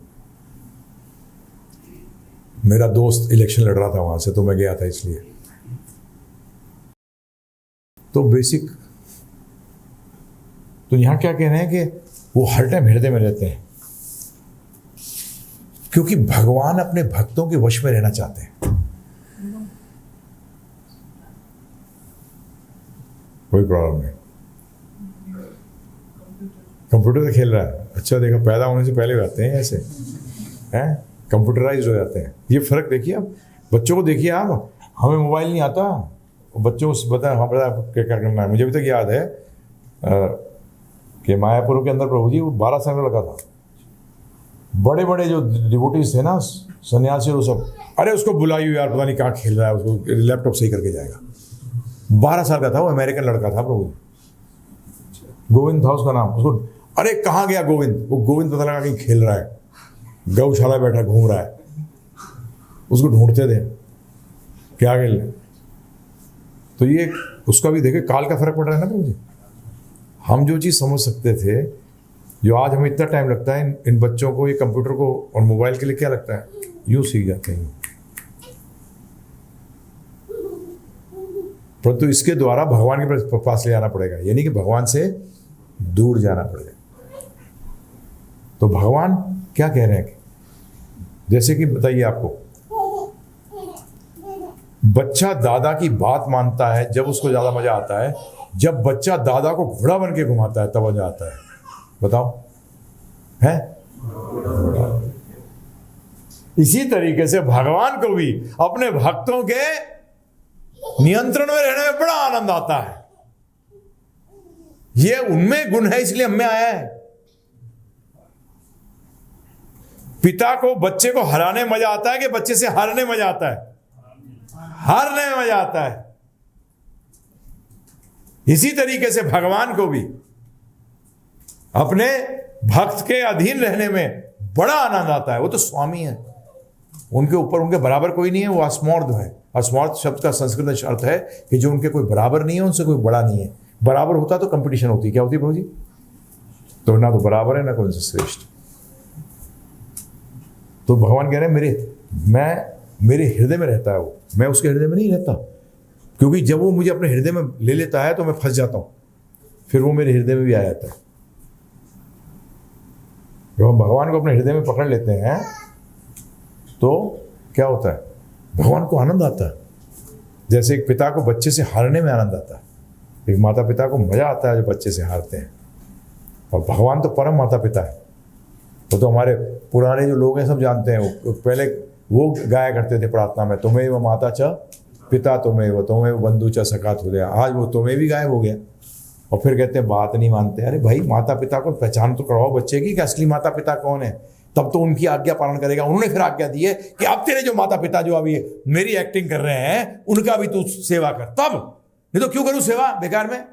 मेरा दोस्त इलेक्शन लड़ रहा था वहां से, तो मैं गया था इसलिए। तो बेसिक तो यहां क्या कह रहे हैं कि वो हर टाइम हृदय में रहते हैं, क्योंकि भगवान अपने भक्तों के वश में रहना चाहते हैं। कोई प्रॉब्लम नहीं। कंप्यूटर से खेल रहा है, अच्छा देखो, पैदा होने से पहले हो जाते हैं ऐसे, हैं कंप्यूटराइज्ड हो जाते हैं। ये फर्क देखिए आप, बच्चों को देखिए आप। हमें मोबाइल नहीं आता, बच्चों को बता हाँ पता क्या करना है। मुझे अभी तक याद है कि मायापुर के अंदर प्रभु जी वो 12 साल का लड़का था। बड़े बड़े जो डिवोटीज थे ना, सन्यासी, वो सब, अरे उसको बुलाइए यार, पता नहीं कहाँ खेल रहा है, उसको लैपटॉप सही करके जाएगा। 12 साल का था वो, अमेरिकन लड़का था प्रभु। गोविंद था उसका नाम। उसको अरे कहाँ गया गोविंद? वो गोविंद पता लगा कहीं खेल रहा है, गौशाला बैठा घूम रहा है। उसको ढूंढते थे क्या खेल। तो ये उसका भी देखे काल का फर्क पड़ रहा है ना प्रभु जी। हम जो चीज़ समझ सकते थे, जो आज हमें इतना टाइम लगता है इन बच्चों को, ये कंप्यूटर को और मोबाइल के लिए क्या लगता है, यूं सीख जाते हैं। परंतु इसके द्वारा भगवान के पास ले जाना पड़ेगा, यानी कि भगवान से दूर जाना पड़ेगा। तो भगवान क्या कह रहे हैं? जैसे कि बताइए आपको, बच्चा दादा की बात मानता है जब उसको ज्यादा मजा आता है, जब बच्चा दादा को घोड़ा बन के घुमाता है तब मजा आता है। बताओ, है? इसी तरीके से भगवान को भी अपने भक्तों के नियंत्रण में रहने में बड़ा आनंद आता है। ये उनमें गुण है, इसलिए हमें आया है। पिता को बच्चे को हराने में मजा आता है कि बच्चे से हारने में मजा आता है? हारने में मजा आता है। इसी तरीके से भगवान को भी अपने भक्त के अधीन रहने में बड़ा आनंद आता है। वो तो स्वामी है, उनके ऊपर उनके बराबर कोई नहीं है, वो आस्मौर्ध है। अस्मर्थ शब्द का संस्कृत में अर्थ है कि जो उनके कोई बराबर नहीं है, उनसे कोई बड़ा नहीं है। बराबर होता तो कंपटीशन होती, क्या होती प्रभु जी? तो ना तो बराबर है ना कोई उनसे श्रेष्ठ। तो भगवान कह रहे हैं मेरे हृदय में रहता है वो, मैं उसके हृदय में नहीं रहता, क्योंकि जब वो मुझे अपने हृदय में ले लेता है तो मैं फंस जाता हूं, फिर वो मेरे हृदय में भी आ जाता है। जब हम भगवान को अपने हृदय में पकड़ लेते हैं तो क्या होता है? भगवान को आनंद आता है। जैसे एक पिता को बच्चे से हारने में आनंद आता है, एक माता पिता को मजा आता है जो बच्चे से हारते हैं। और भगवान तो परम माता पिता है। वो तो हमारे पुराने जो लोग हैं सब जानते हैं, वो पहले वो गाया करते थे प्रार्थना में, तुम्हें वो माता च पिता तुम्हें वो बंधु च सखा हो गया। आज वो तुम्हें भी गायब हो गया और फिर कहते हैं बात नहीं मानते। अरे भाई, माता पिता को पहचान तो करवाओ बच्चे की कि असली माता पिता कौन है, तब तो उनकी आज्ञा पालन करेगा। उन्होंने फिर आज्ञा दी है कि अब तेरे जो माता पिता जो अभी मेरी एक्टिंग कर रहे हैं उनका भी तू सेवा कर, तब नहीं तो क्यों करूं सेवा बेकार में?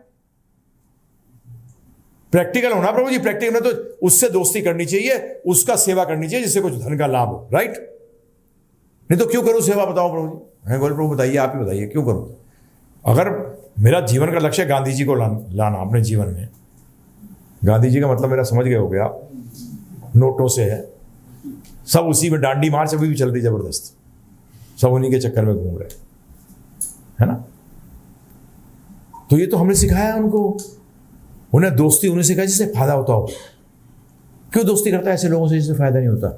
प्रैक्टिकल होना प्रभु जी, प्रैक्टिकल में तो उससे दोस्ती करनी चाहिए, उसका सेवा करनी चाहिए जिससे कुछ धन का लाभ हो, राइट? नहीं तो क्यों करूं सेवा, बताओ प्रभु जी। मैं बोल प्रभु बताइए, आप ही बताइए क्यों करूं? अगर मेरा जीवन का लक्ष्य गांधी जी को लाना अपने जीवन में, गांधी जी का मतलब मेरा समझ गए हो गया, नोटों से है, सब उसी में डांडी मार्च अभी भी चल रही जबरदस्त, सब उन्हीं के चक्कर में घूम रहे है ना। तो ये तो हमने सिखाया उनको, उन्हें दोस्ती उन्हें सिखाई जिससे फायदा होता हो। क्यों दोस्ती करता है ऐसे लोगों से जिससे फायदा नहीं होता?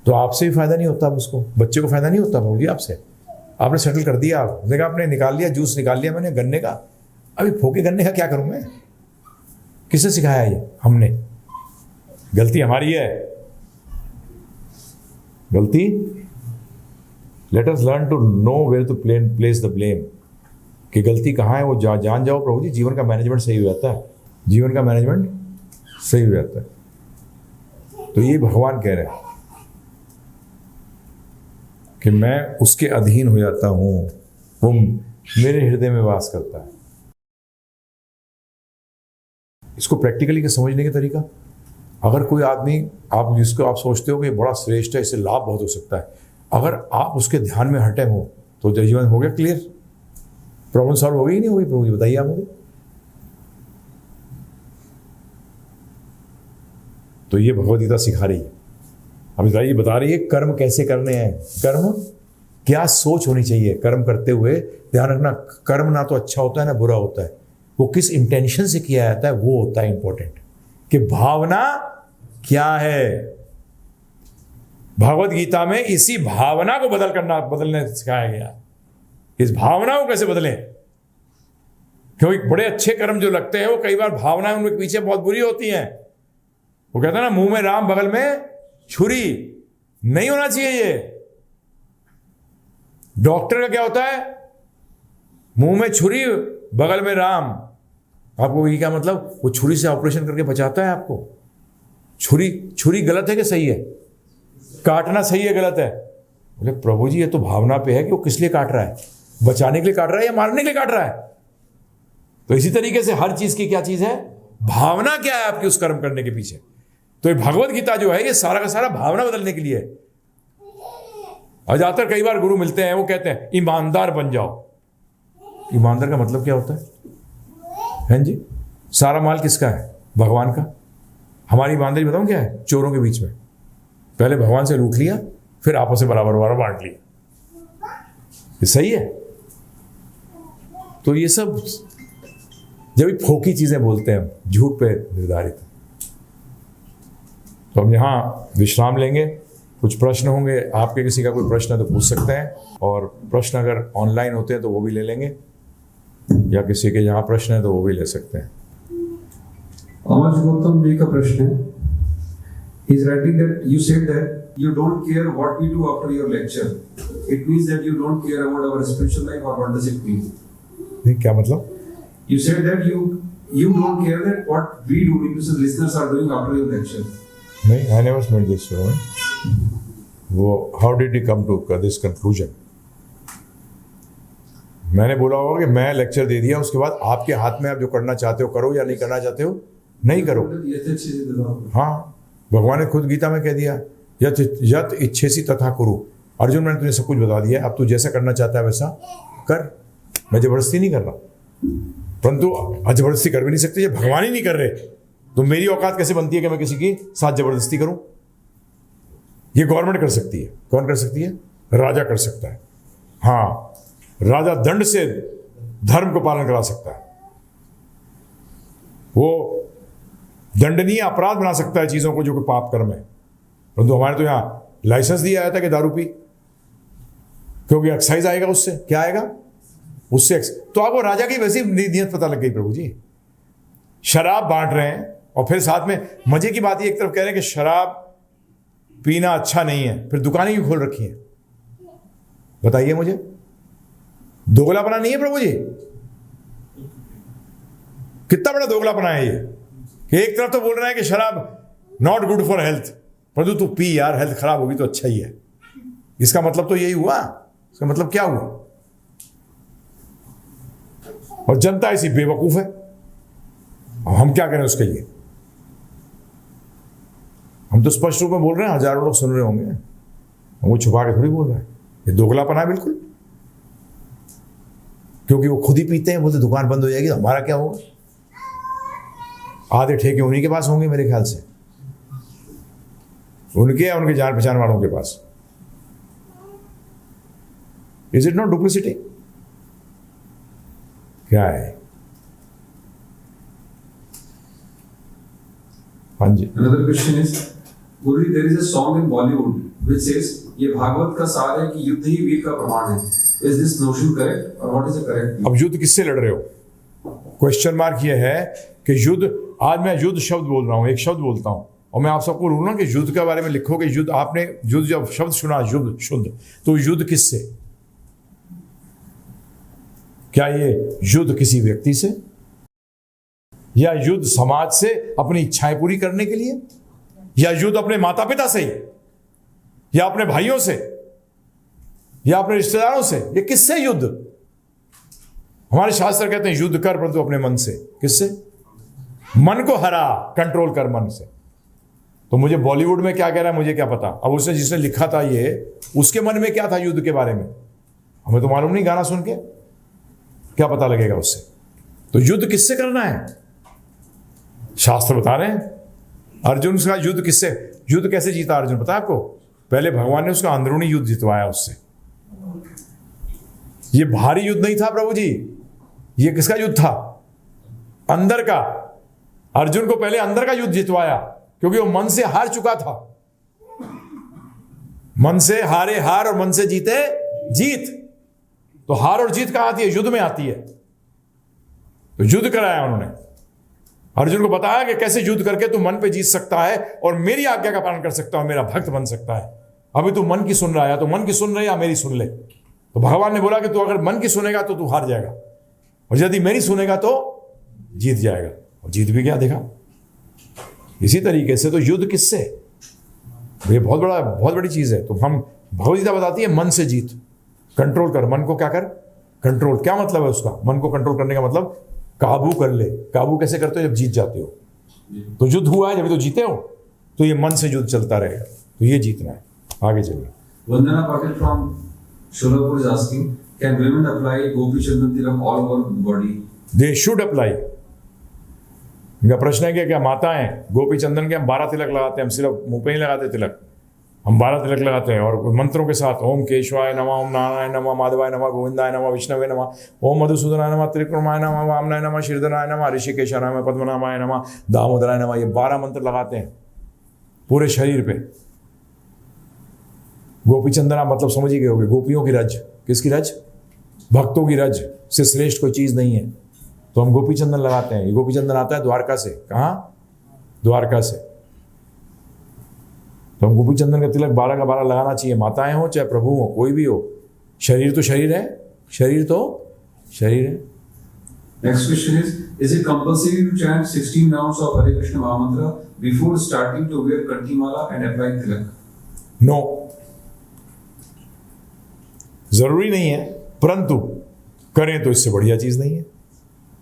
तो आपसे भी फायदा नहीं होता, उसको बच्चे को फायदा नहीं होता प्रभु जी आपसे। आपने सेटल कर दिया, देखा आपने निकाल लिया, जूस निकाल लिया मैंने गन्ने का, अभी फोके गन्ने का क्या करूं मैं? किसने सिखाया ये? हमने। गलती हमारी है, गलती। Let us learn to know where to place the blame, कि गलती कहाँ है वो जान जाओ प्रभु जी। जीवन का मैनेजमेंट सही हो जाता है, जीवन का मैनेजमेंट सही हो जाता है। तो ये भगवान कह रहे हैं कि मैं उसके अधीन हो जाता हूं, वो मेरे हृदय में वास करता है। इसको प्रैक्टिकली समझने का तरीका, अगर कोई आदमी आप जिसको आप सोचते हो कि बड़ा श्रेष्ठ है, इससे लाभ बहुत हो सकता है, अगर आप उसके ध्यान में हटे हो तो जीवन हो गया क्लियर, प्रॉब्लम सॉल्व हो गई नहीं होगी प्रभु जी? बताइए आप मुझे। तो ये भगवद गीता सिखा रही है, अब बताइए बता रही है कर्म कैसे करने हैं, कर्म क्या सोच होनी चाहिए कर्म करते हुए। ध्यान रखना, कर्म ना तो अच्छा होता है ना बुरा होता है, वो किस इंटेंशन से किया जाता है वो होता है इंपॉर्टेंट, कि भावना क्या है। भगवद गीता में इसी भावना को बदलने सिखाया गया। इस भावना को कैसे बदलें, क्योंकि बड़े अच्छे कर्म जो लगते हैं वो कई बार भावनाएं उनके पीछे बहुत बुरी होती हैं। वो कहते हैं ना, मुंह में राम बगल में छुरी, नहीं होना चाहिए ये। डॉक्टर का क्या होता है? मुंह में छुरी बगल में राम। आपको ये क्या मतलब? वो छुरी से ऑपरेशन करके बचाता है आपको। छुरी गलत है कि सही है? काटना सही है गलत है? बोले प्रभु जी ये तो भावना पे है कि वो किस लिए काट रहा है, बचाने के लिए काट रहा है या मारने के लिए काट रहा है। तो इसी तरीके से हर चीज की क्या चीज है? भावना क्या है आपकी उस कर्म करने के पीछे। तो ये भगवद गीता जो है ये सारा का सारा भावना बदलने के लिए है। और ज्यादातर कई बार गुरु मिलते हैं वो कहते हैं ईमानदार बन जाओ। ईमानदार का मतलब क्या होता है जी? सारा माल किसका है? भगवान का। हमारी ईमानदारी बताऊं क्या है? चोरों के बीच में पहले भगवान से लूट लिया, फिर आपस में बराबर बांट लिया। ये सही है? तो ये सब जब भी फोकी चीजें बोलते हैं, झूठ पे निर्धारित। तो हम यहाँ विश्राम लेंगे, कुछ प्रश्न होंगे, आपके किसी का कोई प्रश्न है तो पूछ सकते हैं, और प्रश्न अगर ऑनलाइन होते हैं तो वो भी ले लेंगे, या किसी के यहाँ प्रश्न है तो वो भी ले सकते हैं। आज गौतम जी का प्रश्न है, he is writing that you said that you don't care what we do after your lecture. It means that you don't care about our spiritual life, or what does it mean? नहीं, क्या मतलब? You said that you don't care that what we do, because the listeners are doing after your lecture. नहीं, I never made this statement. वो how did you come to this conclusion? मैंने बोला होगा कि मैं लेक्चर दे दिया, उसके बाद आपके हाथ में आप जो करना चाहते हो करो, या नहीं करना चाहते हो नहीं करो। हाँ, भगवान ने खुद गीता में कह दिया, यत इच्छेसी तथा कुरु। अर्जुन मैंने तुझे सब कुछ बता दिया, अब तू जैसा करना चाहता है वैसा कर, मैं जबरदस्ती नहीं कर रहा। परंतु जबरदस्ती कर भी नहीं सकते, ये भगवान ही नहीं कर रहे, तो मेरी औकात कैसे बनती है कि मैं किसी की साथ जबरदस्ती करूं? ये गवर्नमेंट कर सकती है। कौन कर सकती है? राजा कर सकता है। हाँ, राजा दंड से धर्म को पालन करा सकता है, वो दंडनीय अपराध बना सकता है चीजों को जो कि पाप कर्म है। परंतु हमारे तो यहां लाइसेंस दिया जाता है कि दारू पी, क्योंकि एक्साइज आएगा, उससे क्या आएगा? उससे तो आपको राजा की वैसी नीयत पता लग गई प्रभु जी। शराब बांट रहे हैं और फिर साथ में मजे की बात ये, एक तरफ कह रहे हैं कि शराब पीना अच्छा नहीं है, फिर दुकानें क्यों खोल रखी हैं? बताइए मुझे, दोगलापना नहीं है प्रभु जी? कितना बड़ा दोगलापना है ये कि एक तरफ तो बोल रहे हैं कि शराब नॉट गुड फॉर हेल्थ, परंतु तू पी यार, हेल्थ खराब होगी तो अच्छा ही है। इसका मतलब तो यही हुआ। इसका मतलब क्या हुआ? और जनता ऐसी बेवकूफ है, और हम क्या करें उसके लिए? हम तो स्पष्ट रूप में बोल रहे हैं, हजारों लोग सुन रहे होंगे, वो छुपा के थोड़ी बोल रहे हैं। ये दोगलापना है बिल्कुल, क्योंकि वो खुद ही पीते हैं, बोलते दुकान बंद हो जाएगी तो हमारा क्या होगा? आधे ठेके उन्हीं के पास होंगे मेरे ख्याल से, उनके या उनके जान पहचान वालों के पास। Is it not duplicity? क्या है? हाँ जी। Another question is, Guruji, there is a song in Bollywood which says ये भागवत का सार है कि युद्ध ही वीर का प्रमाण है। Is this notion correct or what is the correct? अब युद्ध किससे लड़ रहे हो? क्वेश्चन मार्क ये है कि युद्ध, आज मैं युद्ध शब्द बोल रहा हूं, एक शब्द बोलता हूं, और मैं आप सबको बोलूँ ना कि युद्ध के बारे में लिखो कि युद्ध, आपने युद्ध जब शब्द सुना, युद्ध शुद्ध, तो युद्ध किससे? क्या ये युद्ध किसी व्यक्ति से, या युद्ध समाज से अपनी इच्छाएं पूरी करने के लिए, या युद्ध अपने माता पिता से, या अपने भाइयों से, या अपने रिश्तेदारों से? ये किससे युद्ध? हमारे शास्त्र कहते हैं युद्ध कर परंतु अपने मन से। किससे? मन को हरा, कंट्रोल कर मन से। तो मुझे बॉलीवुड में क्या कह रहा है मुझे क्या पता? अब उसने जिसने लिखा था ये, उसके मन में क्या था युद्ध के बारे में, हमें तो मालूम नहीं। गाना सुन के क्या पता लगेगा उससे? तो युद्ध किससे करना है? शास्त्र बता रहे हैं। अर्जुन का युद्ध किससे, युद्ध कैसे जीता अर्जुन पता है आपको? पहले भगवान ने उसका अंदरूनी युद्ध जितवाया उससे। ये भारी युद्ध नहीं था प्रभु जी, ये किसका युद्ध था? अंदर का। अर्जुन को पहले अंदर का युद्ध जितवाया, क्योंकि वो मन से हार चुका था। मन से हारे हार और मन से जीते जीत। तो हार और जीत कहां आती है? युद्ध में आती है। तो युद्ध कराया उन्होंने, अर्जुन को बताया कि कैसे युद्ध करके तू मन पे जीत सकता है और मेरी आज्ञा का पालन कर सकता है, मेरा भक्त बन सकता है। अभी तू मन की सुन रहा है, तो मन की सुन रहे या मेरी सुन ले। तो भगवान ने बोला कि तू अगर मन की सुनेगा तो तू हार जाएगा, और यदि मेरी सुनेगा तो जीत जाएगा। और जीत भी गया, देखा। इसी तरीके से तो युद्ध किससे? ये बहुत बड़ी चीज है। तो हम, भगवद गीता बताती है मन से जीत, कंट्रोल कर मन को। क्या कर? कंट्रोल। क्या मतलब है उसका? मन को कंट्रोल करने का मतलब काबू कर ले। काबू कैसे करते हो? जब जीत जाते हो। तो युद्ध हुआ है, जब तो जीते हो, तो ये मन से युद्ध चलता रहेगा। तो ये जीतना है। आगे चलिए। Vandana Patil from Sholapur is asking, can women apply Gopi Chandan Tilak all over body? They should apply. इनका प्रश्न है कि क्या माताएं गोपी चंदन के हम 12 तिलक लगाते हैं? हम सिर्फ मुंह पे ही लगाते तिलक, हम 12 तिलक लगाते हैं, और मंत्रों के साथ ओम केशवाय नमः, ओम नारायण नमः, माधवाय नमः, गोविंदाय नमः, विष्णवे नमः, ओम मधुसूदनाय नमः, त्रिक्रमाय नमः, वामनाय नमः, शीर्षनाय नमः, ऋषिकेशाय नमः, पद्मनाभाय नमः, दामोदराय नमः। ये 12 मंत्र लगाते हैं पूरे शरीर पे। गोपी चंदना मतलब समझ ही गए होंगे, गोपियों की रज। किसकी रज? भक्तों की रज से श्रेष्ठ कोई चीज नहीं है। तो हम गोपी चंदन लगाते हैं। ये गोपी चंदन आता है द्वारका से। कहाँ? द्वारका से। तो हम गोपी चंदन का तिलक 12 का 12 लगाना चाहिए, माताएं हो चाहे प्रभु हो, कोई भी हो। शरीर तो शरीर है, शरीर तो शरीर है। Next question is it compulsory to chant 16 rounds of Hare Krishna Mahamantra before starting to wear Kantimala and apply tilak? No, जरूरी नहीं है, परंतु करें तो इससे बढ़िया चीज नहीं है,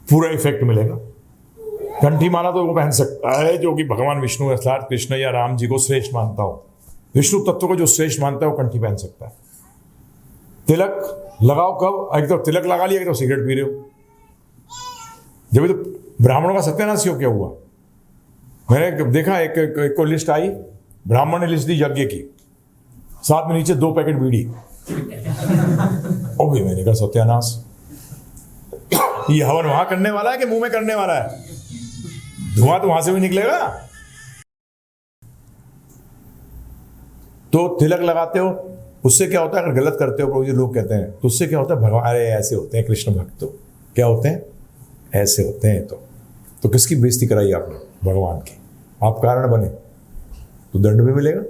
पूरा इफेक्ट मिलेगा। कंठी माला तो वो पहन सकता है जो कि भगवान विष्णु अर्थात कृष्ण या राम जी को श्रेष्ठ मानता हो। विष्णु तत्व को जो श्रेष्ठ मानता है वो कंठी पहन सकता है। तिलक लगाओ कब? एक तो तिलक लगा लिया, एक तो सिगरेट पी रहे हो। जब तो ब्राह्मणों का सत्यानाश क्यों क्या हुआ? मैंने देखा एक को लिस्ट आई, ब्राह्मण ने लिस्ट दी यज्ञ की, साथ में नीचे 2 पैकेट बीड़ी। ओ भी मैंने कहा सत्यानाश, ये हवन वहां करने वाला है कि मुंह में करने वाला है? धुआं तो वहां से भी निकलेगा। तो तिलक लगाते हो, उससे क्या होता है? अगर गलत करते हो, प्रभु जी लोग कहते हैं, तो उससे क्या होता है? भगवान अरे ऐसे होते हैं कृष्ण भक्त, तो क्या होते हैं? ऐसे होते हैं। तो किसकी बेइज्जती कराई आपने? भगवान की। आप कारण बने तो दंड भी मिलेगा।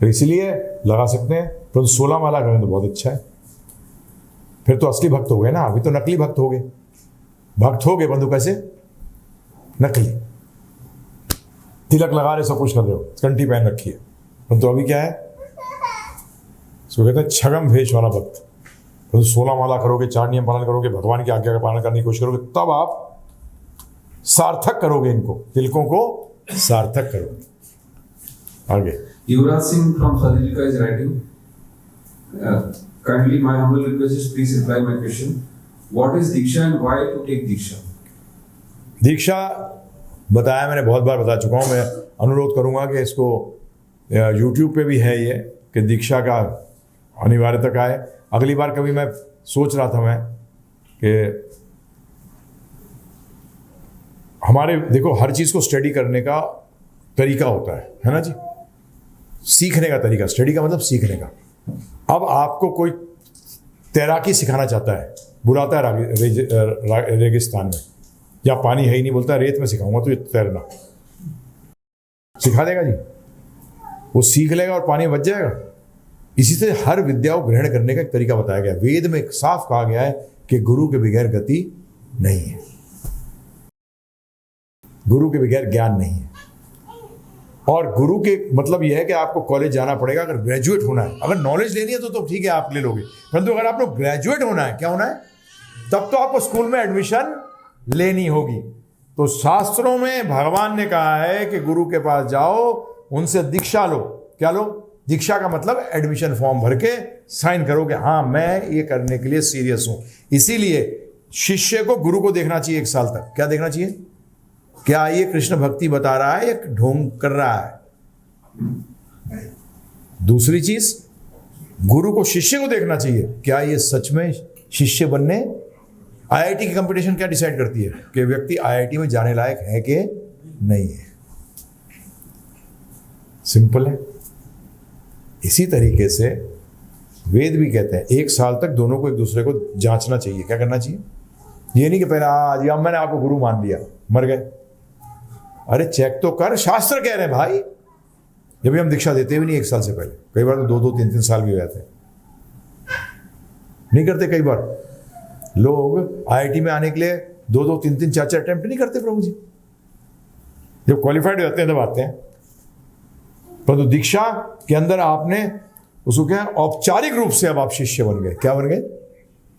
तो इसीलिए लगा सकते हैं, परंतु 16 माला करें तो बहुत अच्छा है। फिर तो असली भक्त हो गए ना, अभी तो नकली भक्त हो गए। भक्त हो गए परंतु कैसे? नकली। तिलक लगा रहे, सब कुछ कर रहे हो, कंठी पहन रखी है, परंतु अभी क्या है? इसको कहते हैं छगम भेष वाला भक्त। परंतु 16 माला करोगे, 4 नियम पालन करोगे, भगवान की आज्ञा का पालन करने की कोशिश करोगे, तब आप सार्थक करोगे, इनको तिलकों को सार्थक करोगे। आगे Yuvraj Singh from Fazilka is writing, kindly my humble request is please reply my question. What is Diksha and why to take Diksha? दीक्षा बताया, मैंने बहुत बार बता चुका हूँ। मैं अनुरोध करूँगा कि इसको YouTube पे भी है ये, कि दीक्षा का अनिवार्यता का है। अगली बार कभी मैं सोच रहा था मैं कि हमारे देखो हर चीज़ को स्टडी करने का तरीका होता है ना जी? सीखने का तरीका, स्टडी का मतलब सीखने का। अब आपको कोई तैराकी सिखाना चाहता है, बुलाता है रेगिस्तान में, या पानी है ही नहीं, बोलता है रेत में सिखाऊंगा तो ये तैरना, सिखा देगा जी? वो सीख लेगा और पानी में बच जाएगा। इसी से हर विद्या को ग्रहण करने का एक तरीका बताया गया। वेद में साफ कहा गया है कि गुरु के बगैर गति नहीं है, गुरु के बगैर ज्ञान नहीं है। और गुरु के मतलब यह है कि आपको कॉलेज जाना पड़ेगा अगर ग्रेजुएट होना है। अगर नॉलेज लेनी है तो ठीक है, आप ले लोगे, परंतु अगर आपको ग्रेजुएट होना है, क्या होना है? तब तो आपको स्कूल में एडमिशन लेनी होगी। तो शास्त्रों में भगवान ने कहा है कि गुरु के पास जाओ, उनसे दीक्षा लो। क्या लो? दीक्षा का मतलब एडमिशन फॉर्म भर के साइन करो कि हाँ मैं ये करने के लिए सीरियस हूं। इसीलिए शिष्य को गुरु को देखना चाहिए 1 साल तक। क्या देखना चाहिए? क्या ये कृष्ण भक्ति बता रहा है या ढोंग कर रहा है? दूसरी चीज, गुरु को शिष्य को देखना चाहिए, क्या ये सच में शिष्य बनने। आईआईटी की कंपटीशन क्या डिसाइड करती है कि व्यक्ति आईआईटी में जाने लायक है कि नहीं है? सिंपल है। इसी तरीके से वेद भी कहते हैं 1 साल तक दोनों को एक दूसरे को जांचना चाहिए। क्या करना चाहिए? ये नहीं कि पहले आज अब मैंने आपको गुरु मान लिया, मर गए। अरे चेक तो कर, शास्त्र कह रहे हैं भाई। जब भी हम दीक्षा देते भी नहीं 1 साल से पहले, कई बार तो 2-2, 3-3 साल भी हो जाते हैं। नहीं करते कई बार लोग आईआईटी में आने के लिए 2-2, 3-3, 4-4 अटेम्प्ट नहीं करते प्रभु जी। जब क्वालिफाइड हो जाते हैं तब आते हैं। परंतु दीक्षा के अंदर आपने उसको क्या, औपचारिक रूप से अब आप शिष्य बन गए। क्या बन गए?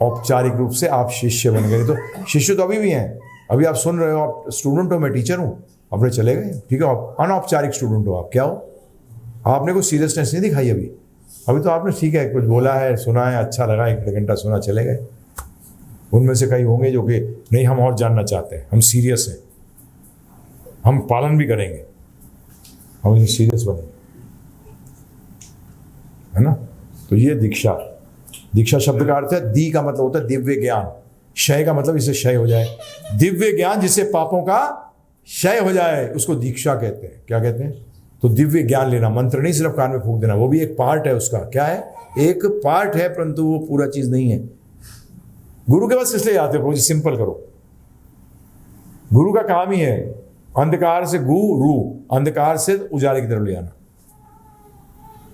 औपचारिक रूप से आप शिष्य बन गए। तो शिष्य तो अभी भी हैं, अभी आप सुन रहे हो, आप स्टूडेंट हो, मैं टीचर हूं, अपने चले गए, ठीक है। आप अनौपचारिक स्टूडेंट हो। आप क्या हो? आपने कोई सीरियसनेस नहीं दिखाई अभी तो आपने ठीक है कुछ बोला है, सुना है, अच्छा लगा, 1 घंटा सुना, चले गए। उनमें से कई होंगे जो कि नहीं, हम और जानना चाहते हैं, हम सीरियस हैं, हम पालन भी करेंगे, हम सीरियस बनेंगे, है ना। तो ये दीक्षा, दीक्षा शब्द का अर्थ है, दी का मतलब होता है दिव्य ज्ञान, क्षय का मतलब इससे क्षय हो जाए। दिव्य ज्ञान जिससे पापों का क्षय हो जाए उसको दीक्षा कहते हैं। क्या कहते हैं? तो दिव्य ज्ञान लेना, मंत्र नहीं सिर्फ कान में फूंक देना, वो भी एक पार्ट है उसका। क्या है? एक पार्ट है, परंतु वो पूरा चीज नहीं है। गुरु के पास इसलिए आते हो, सिंपल करो। गुरु का काम ही है अंधकार से गुरु, अंधकार से उजाले की तरफ ले आना।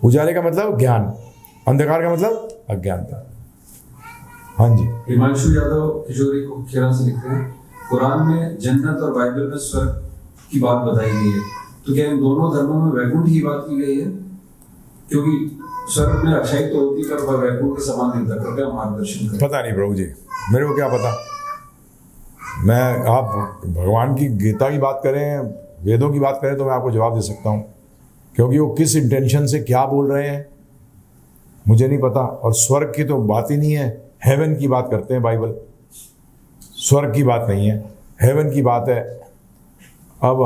उजाले का मतलब ज्ञान, अंधकार का मतलब अज्ञानता। हाँ जी। हिमांशु यादव किशोरी को खेरा से लिखते हैं, कुरान में जन्नत और बाइबल में स्वर्ग की बात बताई गई है, तो क्या इन दोनों धर्मों में वैकुंठ की बात की गई है? क्योंकि स्वर्ग में अच्छाई तो होती है पर वैकुंठ के समान नहीं था। कृपया मार्गदर्शन करें। पता नहीं प्रभु जी, मेरे को क्या पता। मैं, आप भगवान की गीता की बात करें, वेदों की बात करें तो मैं आपको जवाब दे सकता हूँ, क्योंकि वो किस इंटेंशन से क्या बोल रहे हैं मुझे नहीं पता। और स्वर्ग की तो बात ही नहीं है, हेवन की बात करते हैं बाइबल, स्वर्ग की बात नहीं है, हेवन की बात है। अब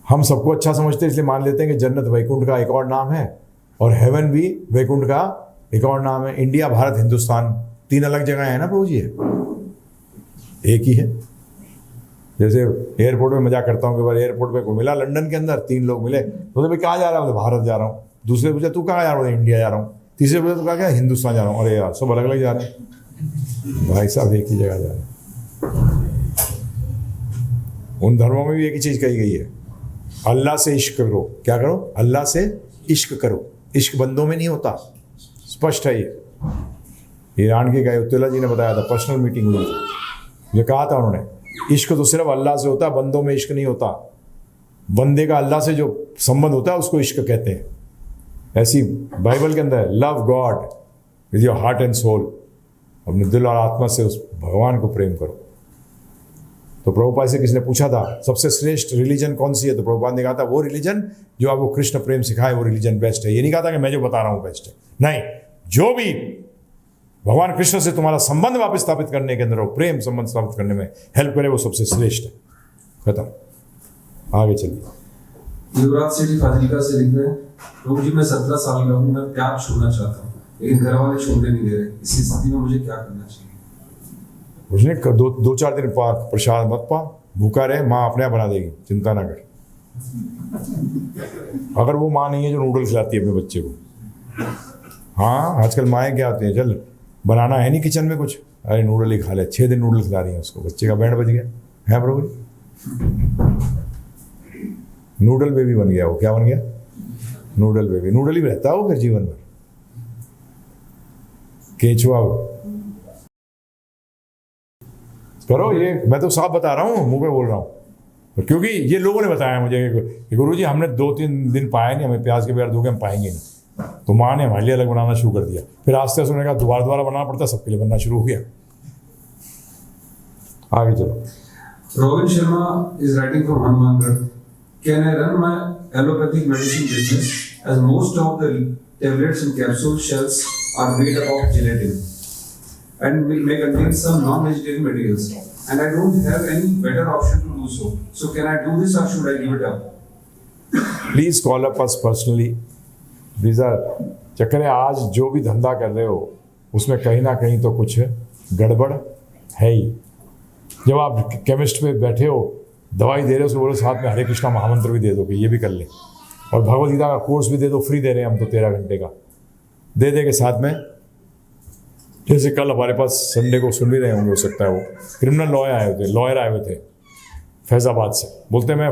हम सबको अच्छा समझते हैं इसलिए मान लेते हैं कि जन्नत वैकुंठ का एक और नाम है और हेवन भी वैकुंठ का एक और नाम है। इंडिया, भारत, हिंदुस्तान 3 अलग जगह है ना प्रभु जी, एक ही है। जैसे एयरपोर्ट में मजाक करता हूँ कि बार एयरपोर्ट में कोई मिला लंदन के अंदर, 3 लोग मिले, तो भाई कहाँ जा रहा है, भारत जा रहा हूँ। दूसरे पूछा तू कहाँ जा रहा है, इंडिया जा रहा हूँ। तीसरे पूछा तू कहाँ, क्या हिंदुस्तान जा रहा हूँ। अरे यार सब अलग अलग जा रहे हैं, भाई साहब एक ही जगह जा रहे हैं। उन धर्मों में भी एक ही चीज कही गई है, अल्लाह से इश्क करो। क्या करो? अल्लाह से इश्क करो। इश्क बंदों में नहीं होता, स्पष्ट है ये। ईरान के अयतुल्ला जी ने बताया था, पर्सनल मीटिंग हुई थी, मुझे कहा था उन्होंने, इश्क तो सिर्फ अल्लाह से होता है, बंदों में इश्क नहीं होता। बंदे का अल्लाह से जो संबंध होता है उसको इश्क कहते हैं। ऐसी बाइबल के अंदर love God with your heart and soul, अपने दिल और आत्मा से उस भगवान को प्रेम करो। तो प्रभुपाद से किसी ने पूछा था सबसे श्रेष्ठ रिलीजन कौन सी है, तो प्रभुपाद ने कहा था वो रिलीजन जो आपको कृष्ण प्रेम सिखाए वो रिलीजन बेस्ट है। ये नहीं कहा था कि मैं जो बता रहा हूं बेस्ट है, नहीं, जो भी भगवान कृष्ण से तुम्हारा संबंध वापस स्थापित करने के अंदर, प्रेम संबंध स्थापित करने में हेल्प करे, वो सबसे श्रेष्ठ है। खत्म, आगे चलिए। युवराज सेठी फाजिलका से लिख रहे हैं, प्रभु जी मैं 17 साल का हूँ, मैं प्यार छोड़ना चाहता हूँ लेकिन घर वाले छोड़ने नहीं दे रहे, इस स्थिति में मुझे क्या करना चाहिए? उसने 2-4 दिन प्रसाद मत पा, भूखा रहे, माँ अपने आप बना देगी, चिंता ना कर। अगर वो माँ नहीं है जो नूडल खिलाती है अपने बच्चे को, हाँ आजकल माएँ क्या होती हैं, चल बनाना है नहीं किचन में कुछ, अरे नूडल ही खा ले, 6 दिन नूडल खिला रही हैं उसको, बच्चे का बैंड बज गया है प्रभु जी। नूडल बेबी बन गया वो, क्या बन गया? Noodle baby. नूडल ही रहता है वो फिर जीवन भर, केचुआ। करो ये, मैं तो साफ बता रहा हूँ, मुंह पे बोल रहा हूँ, क्योंकि ये लोगों ने बताया मुझे कि गुरुजी हमने 2-3 दिन पाया नहीं, हमें प्याज के बगैर दोगे हम पाएंगे नहीं। तो माँ ने हमारे लिए अलग बनाना शुरू कर दिया, फिर आस्ते आस्ते उन्होंने कहा दोबारा बनाना पड़ता, सबके लिए बनना शुरू हो गया। आगे चलो। Robin Sharma is writing from Hanumangarh. Can I run my allopathic medicine business as most of the tablets and capsule shells are made up of gelatin and may contain some non-vegetarian materials, and I don't have any better option to do so. So can I do this or should I give it up? Please call up us personally. चक्कर है, आज जो भी धंधा कर रहे हो उसमें कहीं ना कहीं तो कुछ गड़बड़ है ही। जब आप केमिस्ट पे बैठे हो, दवाई दे रहे हो, उसको बोलो साथ में हरे कृष्णा महामंत्र भी दे दो कि ये भी कर ले, और भगवद गीता का कोर्स भी दे दो, फ्री दे रहे हैं हम तो 13 घंटे का, दे के साथ में। जैसे कल हमारे पास संडे को सुन भी रहे होंगे, हो सकता है वो क्रिमिनल लॉयर आए हुए थे फैज़ाबाद से, बोलते मैं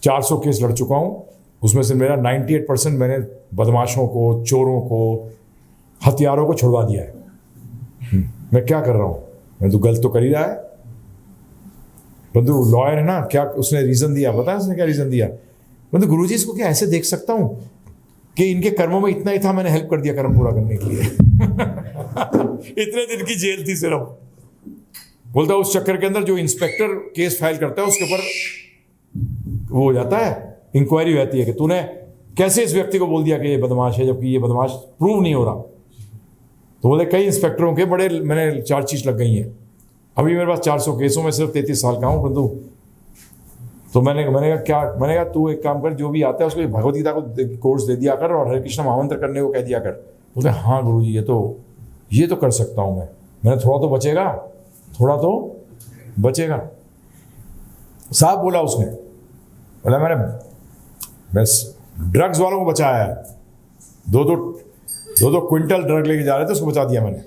400 केस लड़ चुका हूँ, उसमें से मेरा 98% मैंने बदमाशों को, चोरों को, हथियारों को छुड़वा दिया है। मैं क्या कर रहा हूँ? मैं तो गलत तो कर ही रहा है। बंधु लॉयर है ना, क्या उसने रीज़न दिया, पता है उसने क्या रीज़न दिया? बंधु गुरुजी इसको क्या ऐसे देख सकता हूँ कि इनके कर्मों में इतना ही था, मैंने हेल्प कर दिया कर्म पूरा करने के लिए। इतने दिन की जेल थी सिर्फ। बोलता उस चक्कर के अंदर जो इंस्पेक्टर केस फाइल करता है उसके ऊपर वो हो जाता है, इंक्वायरी रहती है कि तूने कैसे इस व्यक्ति को बोल दिया कि ये बदमाश है जबकि ये बदमाश प्रूव नहीं हो रहा। तो बोले कई इंस्पेक्टरों के बड़े मैंने चार्जशीट लग गई हैं, अभी मेरे पास 400 केसों में सिर्फ 33 साल का हूँ परंतु। तो मैंने कहा तू एक काम कर, जो भी आता है उसको भगवद गीता को कोर्स दे दिया कर और हरे कृष्ण महामंत्र करने को कह दिया कर। बोलते हाँ गुरुजी ये तो कर सकता हूँ मैंने थोड़ा तो बचेगा। साहब बोला उसने, बोला मैं ड्रग्स वालों को बचाया है, 2 क्विंटल ड्रग लेके जा रहे थे, उसको बचा दिया मैंने।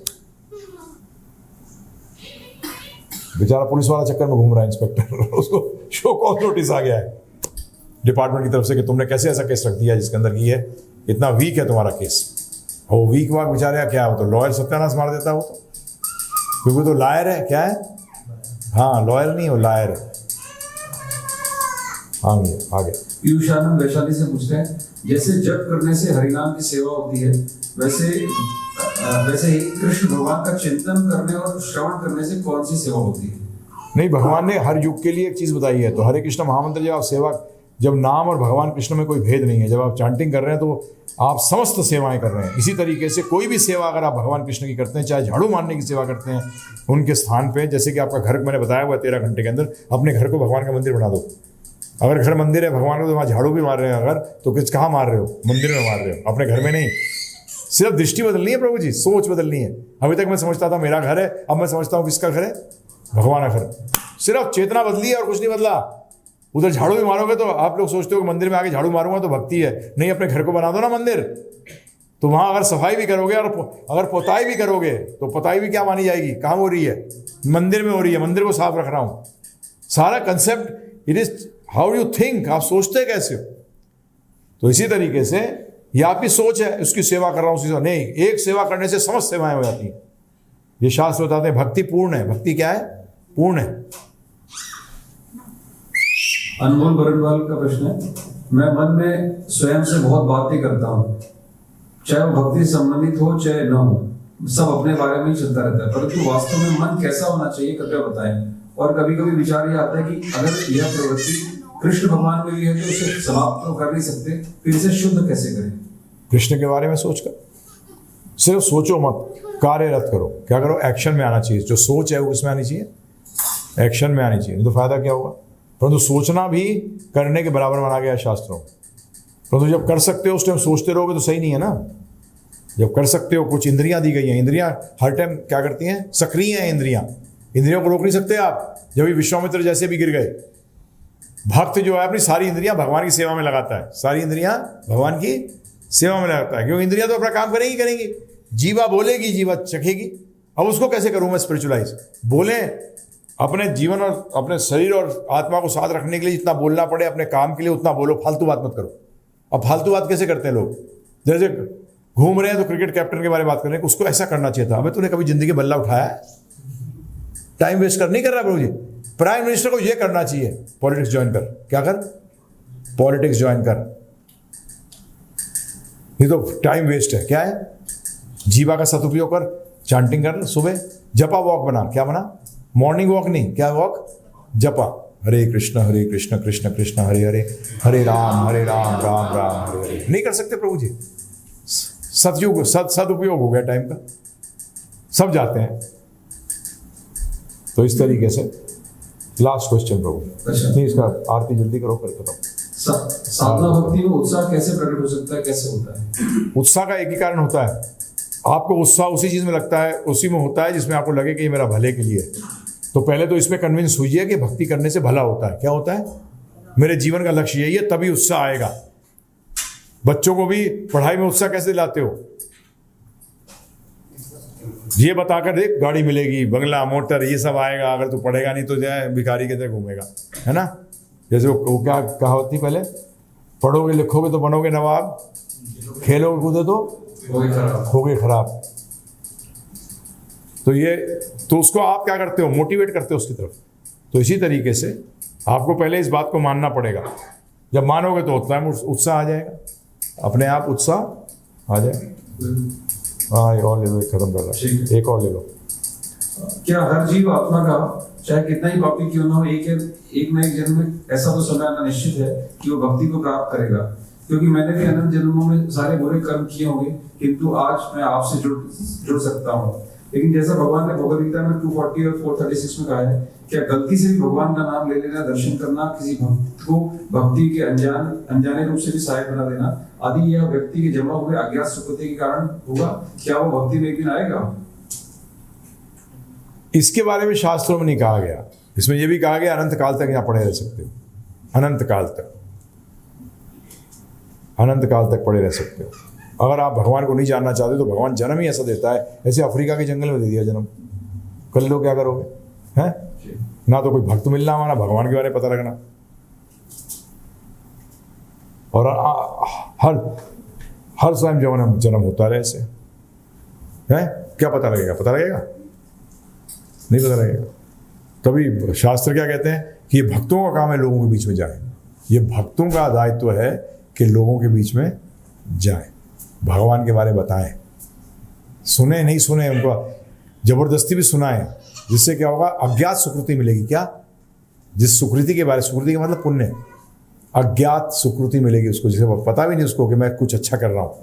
बेचारा पुलिस वाला चक्कर में घूम रहा है इंस्पेक्टर, उसको शो कॉज नोटिस आ गया है डिपार्टमेंट की तरफ से कि तुमने कैसे ऐसा केस रख दिया जिसके अंदर की है, इतना वीक है तुम्हारा केस। और वो वीक वाक बेचारे क्या हो, तो लॉयर सत्यानाश मार देता हो, क्योंकि तो लायर है। क्या है? हाँ लॉयर नहीं हो, लायर है। आगे पीयूषानंद वैशाली से पूछते हैं, जैसे जप करने से हरिनाम की सेवा होती है, वैसे ही कृष्ण भगवान का चिंतन करने और श्रवण करने से कौन सी सेवा होती है? नहीं, भगवान ने हर युग के लिए एक चीज़ बताई है। तो हरे कृष्ण महामंत्र जब आप सेवा, जब नाम और भगवान कृष्ण में कोई भेद नहीं है, जब आप चांटिंग कर रहे हैं तो आप समस्त सेवाएं कर रहे हैं। इसी तरीके से कोई भी सेवा अगर आप भगवान कृष्ण की करते हैं, चाहे झाड़ू मारने की सेवा करते हैं उनके स्थान पे, जैसे कि आपका घर मैंने बताया हुआ 13 घंटे के अंदर अपने घर को भगवान का मंदिर बना दो। अगर घर मंदिर है भगवान को, तो वहाँ झाड़ू भी मार रहे हैं अगर, तो किस कहाँ मार रहे हो? मंदिर में मार रहे हो, अपने घर में नहीं। सिर्फ दृष्टि बदलनी है प्रभु जी, सोच बदलनी है। अभी तक मैं समझता था मेरा घर है, अब मैं समझता हूँ किसका घर है? भगवान का घर। सिर्फ चेतना बदली है और कुछ नहीं बदला। उधर झाड़ू भी मारोगे तो आप लोग सोचते हो कि मंदिर में आके झाड़ू मारूंगा तो भक्ति है, नहीं, अपने घर को बना दो ना मंदिर। तो वहां अगर सफाई भी करोगे और अगर पोताई भी करोगे तो पोताई भी क्या मानी जाएगी? कहाँ हो रही है? मंदिर में हो रही है। मंदिर को साफ रख रहा हूं। सारा concept it is how you think, आप सोचते कैसे हो। तो इसी तरीके से ये आपकी सोच है, उसकी सेवा कर रहा हूं, नहीं, एक सेवा करने से समस्त सेवाएं हो जाती हैं। ये शास्त्र बताते हैं भक्ति पूर्ण है। भक्ति क्या है? पूर्ण है। अनमोल बरनवाल का प्रश्न है, मैं मन में स्वयं से बहुत बातें करता हूँ, चाहे वो भक्ति से संबंधित हो चाहे न हो, सब अपने बारे में ही चलता रहता है, परंतु वास्तव में मन कैसा होना चाहिए कृपया बताएं। और कभी कभी विचार ये आता है कि अगर यह प्रवृत्ति कृष्ण भगवान में भी है तो उसे समाप्त तो कर नहीं सकते, फिर इसे शुद्ध कैसे करें? कृष्ण के बारे में सोचकर, सिर्फ सोचो मत, कार्यरत करो। क्या करो? एक्शन में आना चाहिए। जो सोच है वो किसमें आनी चाहिए? एक्शन में आनी चाहिए। नहीं तो फायदा क्या होगा? परंतु सोचना भी करने के बराबर माना गया शास्त्रों। परंतु जब कर सकते हो उस टाइम सोचते रहोगे तो सही नहीं है ना। जब कर सकते हो, कुछ इंद्रियां दी गई हैं, इंद्रियां हर टाइम क्या करती हैं? सक्रिय हैं इंद्रियां। इंद्रियों को रोक नहीं सकते आप। जब भी विश्वामित्र जैसे भी गिर गए, भक्त जो है अपनी सारी इंद्रियां भगवान की सेवा में लगाता है। सारी इंद्रियां भगवान की सेवा में लगाता है, क्योंकि इंद्रियां तो अपना काम करेंगी। जीवा बोलेगी, जीवा चखेगी। अब उसको कैसे करूं मैं स्पिरिचुअलाइज? बोले अपने जीवन और अपने शरीर और आत्मा को साथ रखने के लिए जितना बोलना पड़े अपने काम के लिए उतना बोलो, फालतू बात मत करो। अब फालतू बात कैसे करते हैं लोग? जैसे घूम रहे हैं तो क्रिकेट कैप्टन के बारे में बात कर रहे हैं, उसको ऐसा करना चाहिए था। अबे तूने कभी जिंदगी बल्ला उठाया है? टाइम वेस्ट कर नहीं कर रहा प्रभु जी। प्राइम मिनिस्टर को ये करना चाहिए, पॉलिटिक्स ज्वाइन कर। क्या कर? पॉलिटिक्स ज्वाइन कर। ये तो टाइम वेस्ट है। क्या है? जीवा का सदुपयोग कर, चांटिंग कर, सुबह जपा वॉक बना। क्या बना? मॉर्निंग वॉक नहीं, क्या वॉक? जपा। हरे कृष्ण कृष्ण कृष्ण हरे हरे, हरे राम राम राम हरे हरे। नहीं कर सकते प्रभु जी। सदयुग सदुपयोग हो गया टाइम का, सब जाते हैं। तो इस तरीके से लास्ट क्वेश्चन प्रभु। अच्छा, नहीं, इसका आरती जल्दी करो, कर खत्म। साधना भक्ति में उत्साह कैसे प्रकट हो सकता है, कैसे होता है? उत्साह का एक ही कारण होता है, आपको उत्साह उसी चीज में लगता है, उसी में होता है जिसमें आपको लगे कि ये मेरा भले के लिए है। तो पहले तो इसमें कन्विंस हुई कि भक्ति करने से भला होता है। क्या होता है? मेरे जीवन का लक्ष्य यही है, तभी उत्साह आएगा। बच्चों को भी पढ़ाई में उत्साह कैसे दिलाते हो? ये बताकर देख, गाड़ी मिलेगी, बंगला, मोटर, ये सब आएगा। अगर तू पढ़ेगा नहीं तो जो है भिखारी के तरह घूमेगा, है ना। जैसे वो क्या कहावत थी पहले, पढ़ोगे लिखोगे तो बनोगे नवाब, खेलोगे कूदे तो होगे खराब। तो उसको आप क्या करते हो? मोटिवेट करते हो उसकी तरफ। तो इसी तरीके से आपको पहले इस बात को मानना पड़ेगा। जब मानोगे तो उतना उत्साह आ जाएगा, अपने आप उत्साह आ जाएगा। हाँ, एक और ले लो, खत्म कर रहा, एक और ले लो। क्या हर जीव आत्मा का चाहे कितना ही पापी क्यों ना हो, एक न एक जन्म में ऐसा तो समय आना निश्चित है कि वो भक्ति को प्राप्त करेगा? क्योंकि मैंने भी अनंत जन्मों में सारे बुरे कर्म किए होंगे, किंतु आज मैं आपसे जुड़ सकता हूँ। लेकिन जैसा भगवान ने भगवद गीता में 240 और 436 में कहा है, क्या गलती से भी भगवान का नाम ले लेना, दर्शन करना, किसी भक्त को भक्ति के अनजाने रूप से भी सहायक बना देना आदि, यह व्यक्ति के जमा हुए अज्ञात सुकृति के कारण होगा? क्या वो भक्ति में एक दिन आएगा? इसके बारे में शास्त्रों में नहीं कहा गया। इसमें यह भी कहा गया अनंत काल तक यहाँ पड़े रह सकते हो, अनंत काल तक, अनंत काल तक पड़े रह सकते हो। अगर आप भगवान को नहीं जानना चाहते तो भगवान जन्म ही ऐसा देता है, ऐसे अफ्रीका के जंगल में दे दिया जन्म, कर लो, क्या करोगे? हैं? ना तो कोई भक्त मिलना हमारा, भगवान के बारे में पता लगना। और हर स्वयं जन्म होता रहे ऐसे, है? क्या पता लगेगा? पता लगेगा? नहीं पता लगेगा। तभी शास्त्र क्या कहते हैं कि ये भक्तों का काम है लोगों के बीच में जाए। ये भक्तों का दायित्व है कि लोगों के बीच में जाए, भगवान के बारे में बताएं। सुने नहीं सुने, उनको जबरदस्ती भी सुनाएं, जिससे क्या होगा? अज्ञात सुकृति मिलेगी। क्या? जिस सुकृति के बारे, सुकृति का मतलब पुण्य, अज्ञात सुकृति मिलेगी उसको, जिसे पता भी नहीं उसको कि मैं कुछ अच्छा कर रहा हूँ,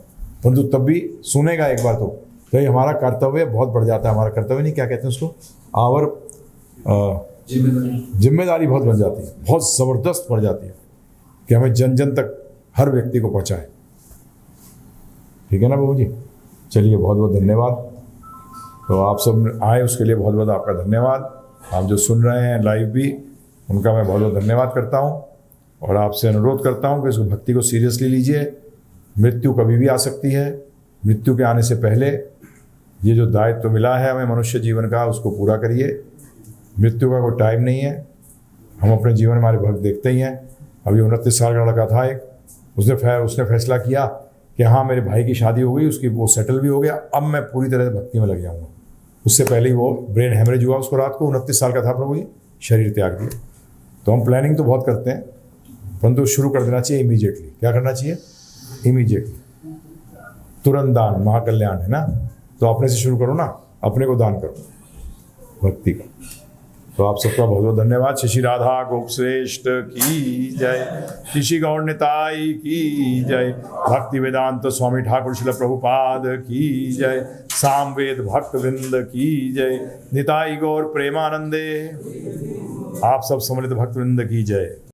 परंतु तब भी सुनेगा एक बार तो ये हमारा कर्तव्य बहुत बढ़ जाता है। हमारा कर्तव्य नहीं, क्या कहते हैं उसको, आवर जिम्मेदारी बहुत बन जाती है, बहुत ज़बरदस्त बढ़ जाती है कि हमें जन जन तक हर व्यक्ति को पहुँचाएं। ठीक है ना बाबू जी? चलिए, बहुत बहुत धन्यवाद। तो आप सब आए उसके लिए बहुत बहुत आपका धन्यवाद। आप जो सुन रहे हैं लाइव भी, उनका मैं बहुत बहुत धन्यवाद करता हूँ और आपसे अनुरोध करता हूँ कि इस भक्ति को सीरियसली लीजिए। मृत्यु कभी भी आ सकती है। मृत्यु के आने से पहले ये जो दायित्व मिला है हमें मनुष्य जीवन का, उसको पूरा करिए। मृत्यु का कोई टाइम नहीं है। हम अपने जीवन में हमारे भक्त देखते ही हैं। अभी 29 साल का लड़का था एक, उसने फैसला किया कि हाँ मेरे भाई की शादी हो गई, उसकी वो सेटल भी हो गया, अब मैं पूरी तरह से भक्ति में लग जाऊँगा। उससे पहले ही वो ब्रेन हेमरेज हुआ उसको, रात को 29 साल का था प्रभु जी, शरीर त्याग दिया। तो हम प्लानिंग तो बहुत करते हैं, परंतु शुरू कर देना चाहिए इमीडिएटली। क्या करना चाहिए? इमीडिएटली, तुरंत दान महाकल्याण है ना। तो अपने से शुरू करो ना, अपने को दान करो भक्ति का। तो आप सबका बहुत बहुत धन्यवाद। शशि राधा गोप श्रेष्ठ की जय, ऋषि गौर निताई की जय, भक्ति वेदांत स्वामी ठाकुर शिल प्रभुपाद की जय, सामवेद भक्त वृंद की जय, निताई गौर प्रेमानंदे। आप सब सम्मिलित भक्त वृंद की जय।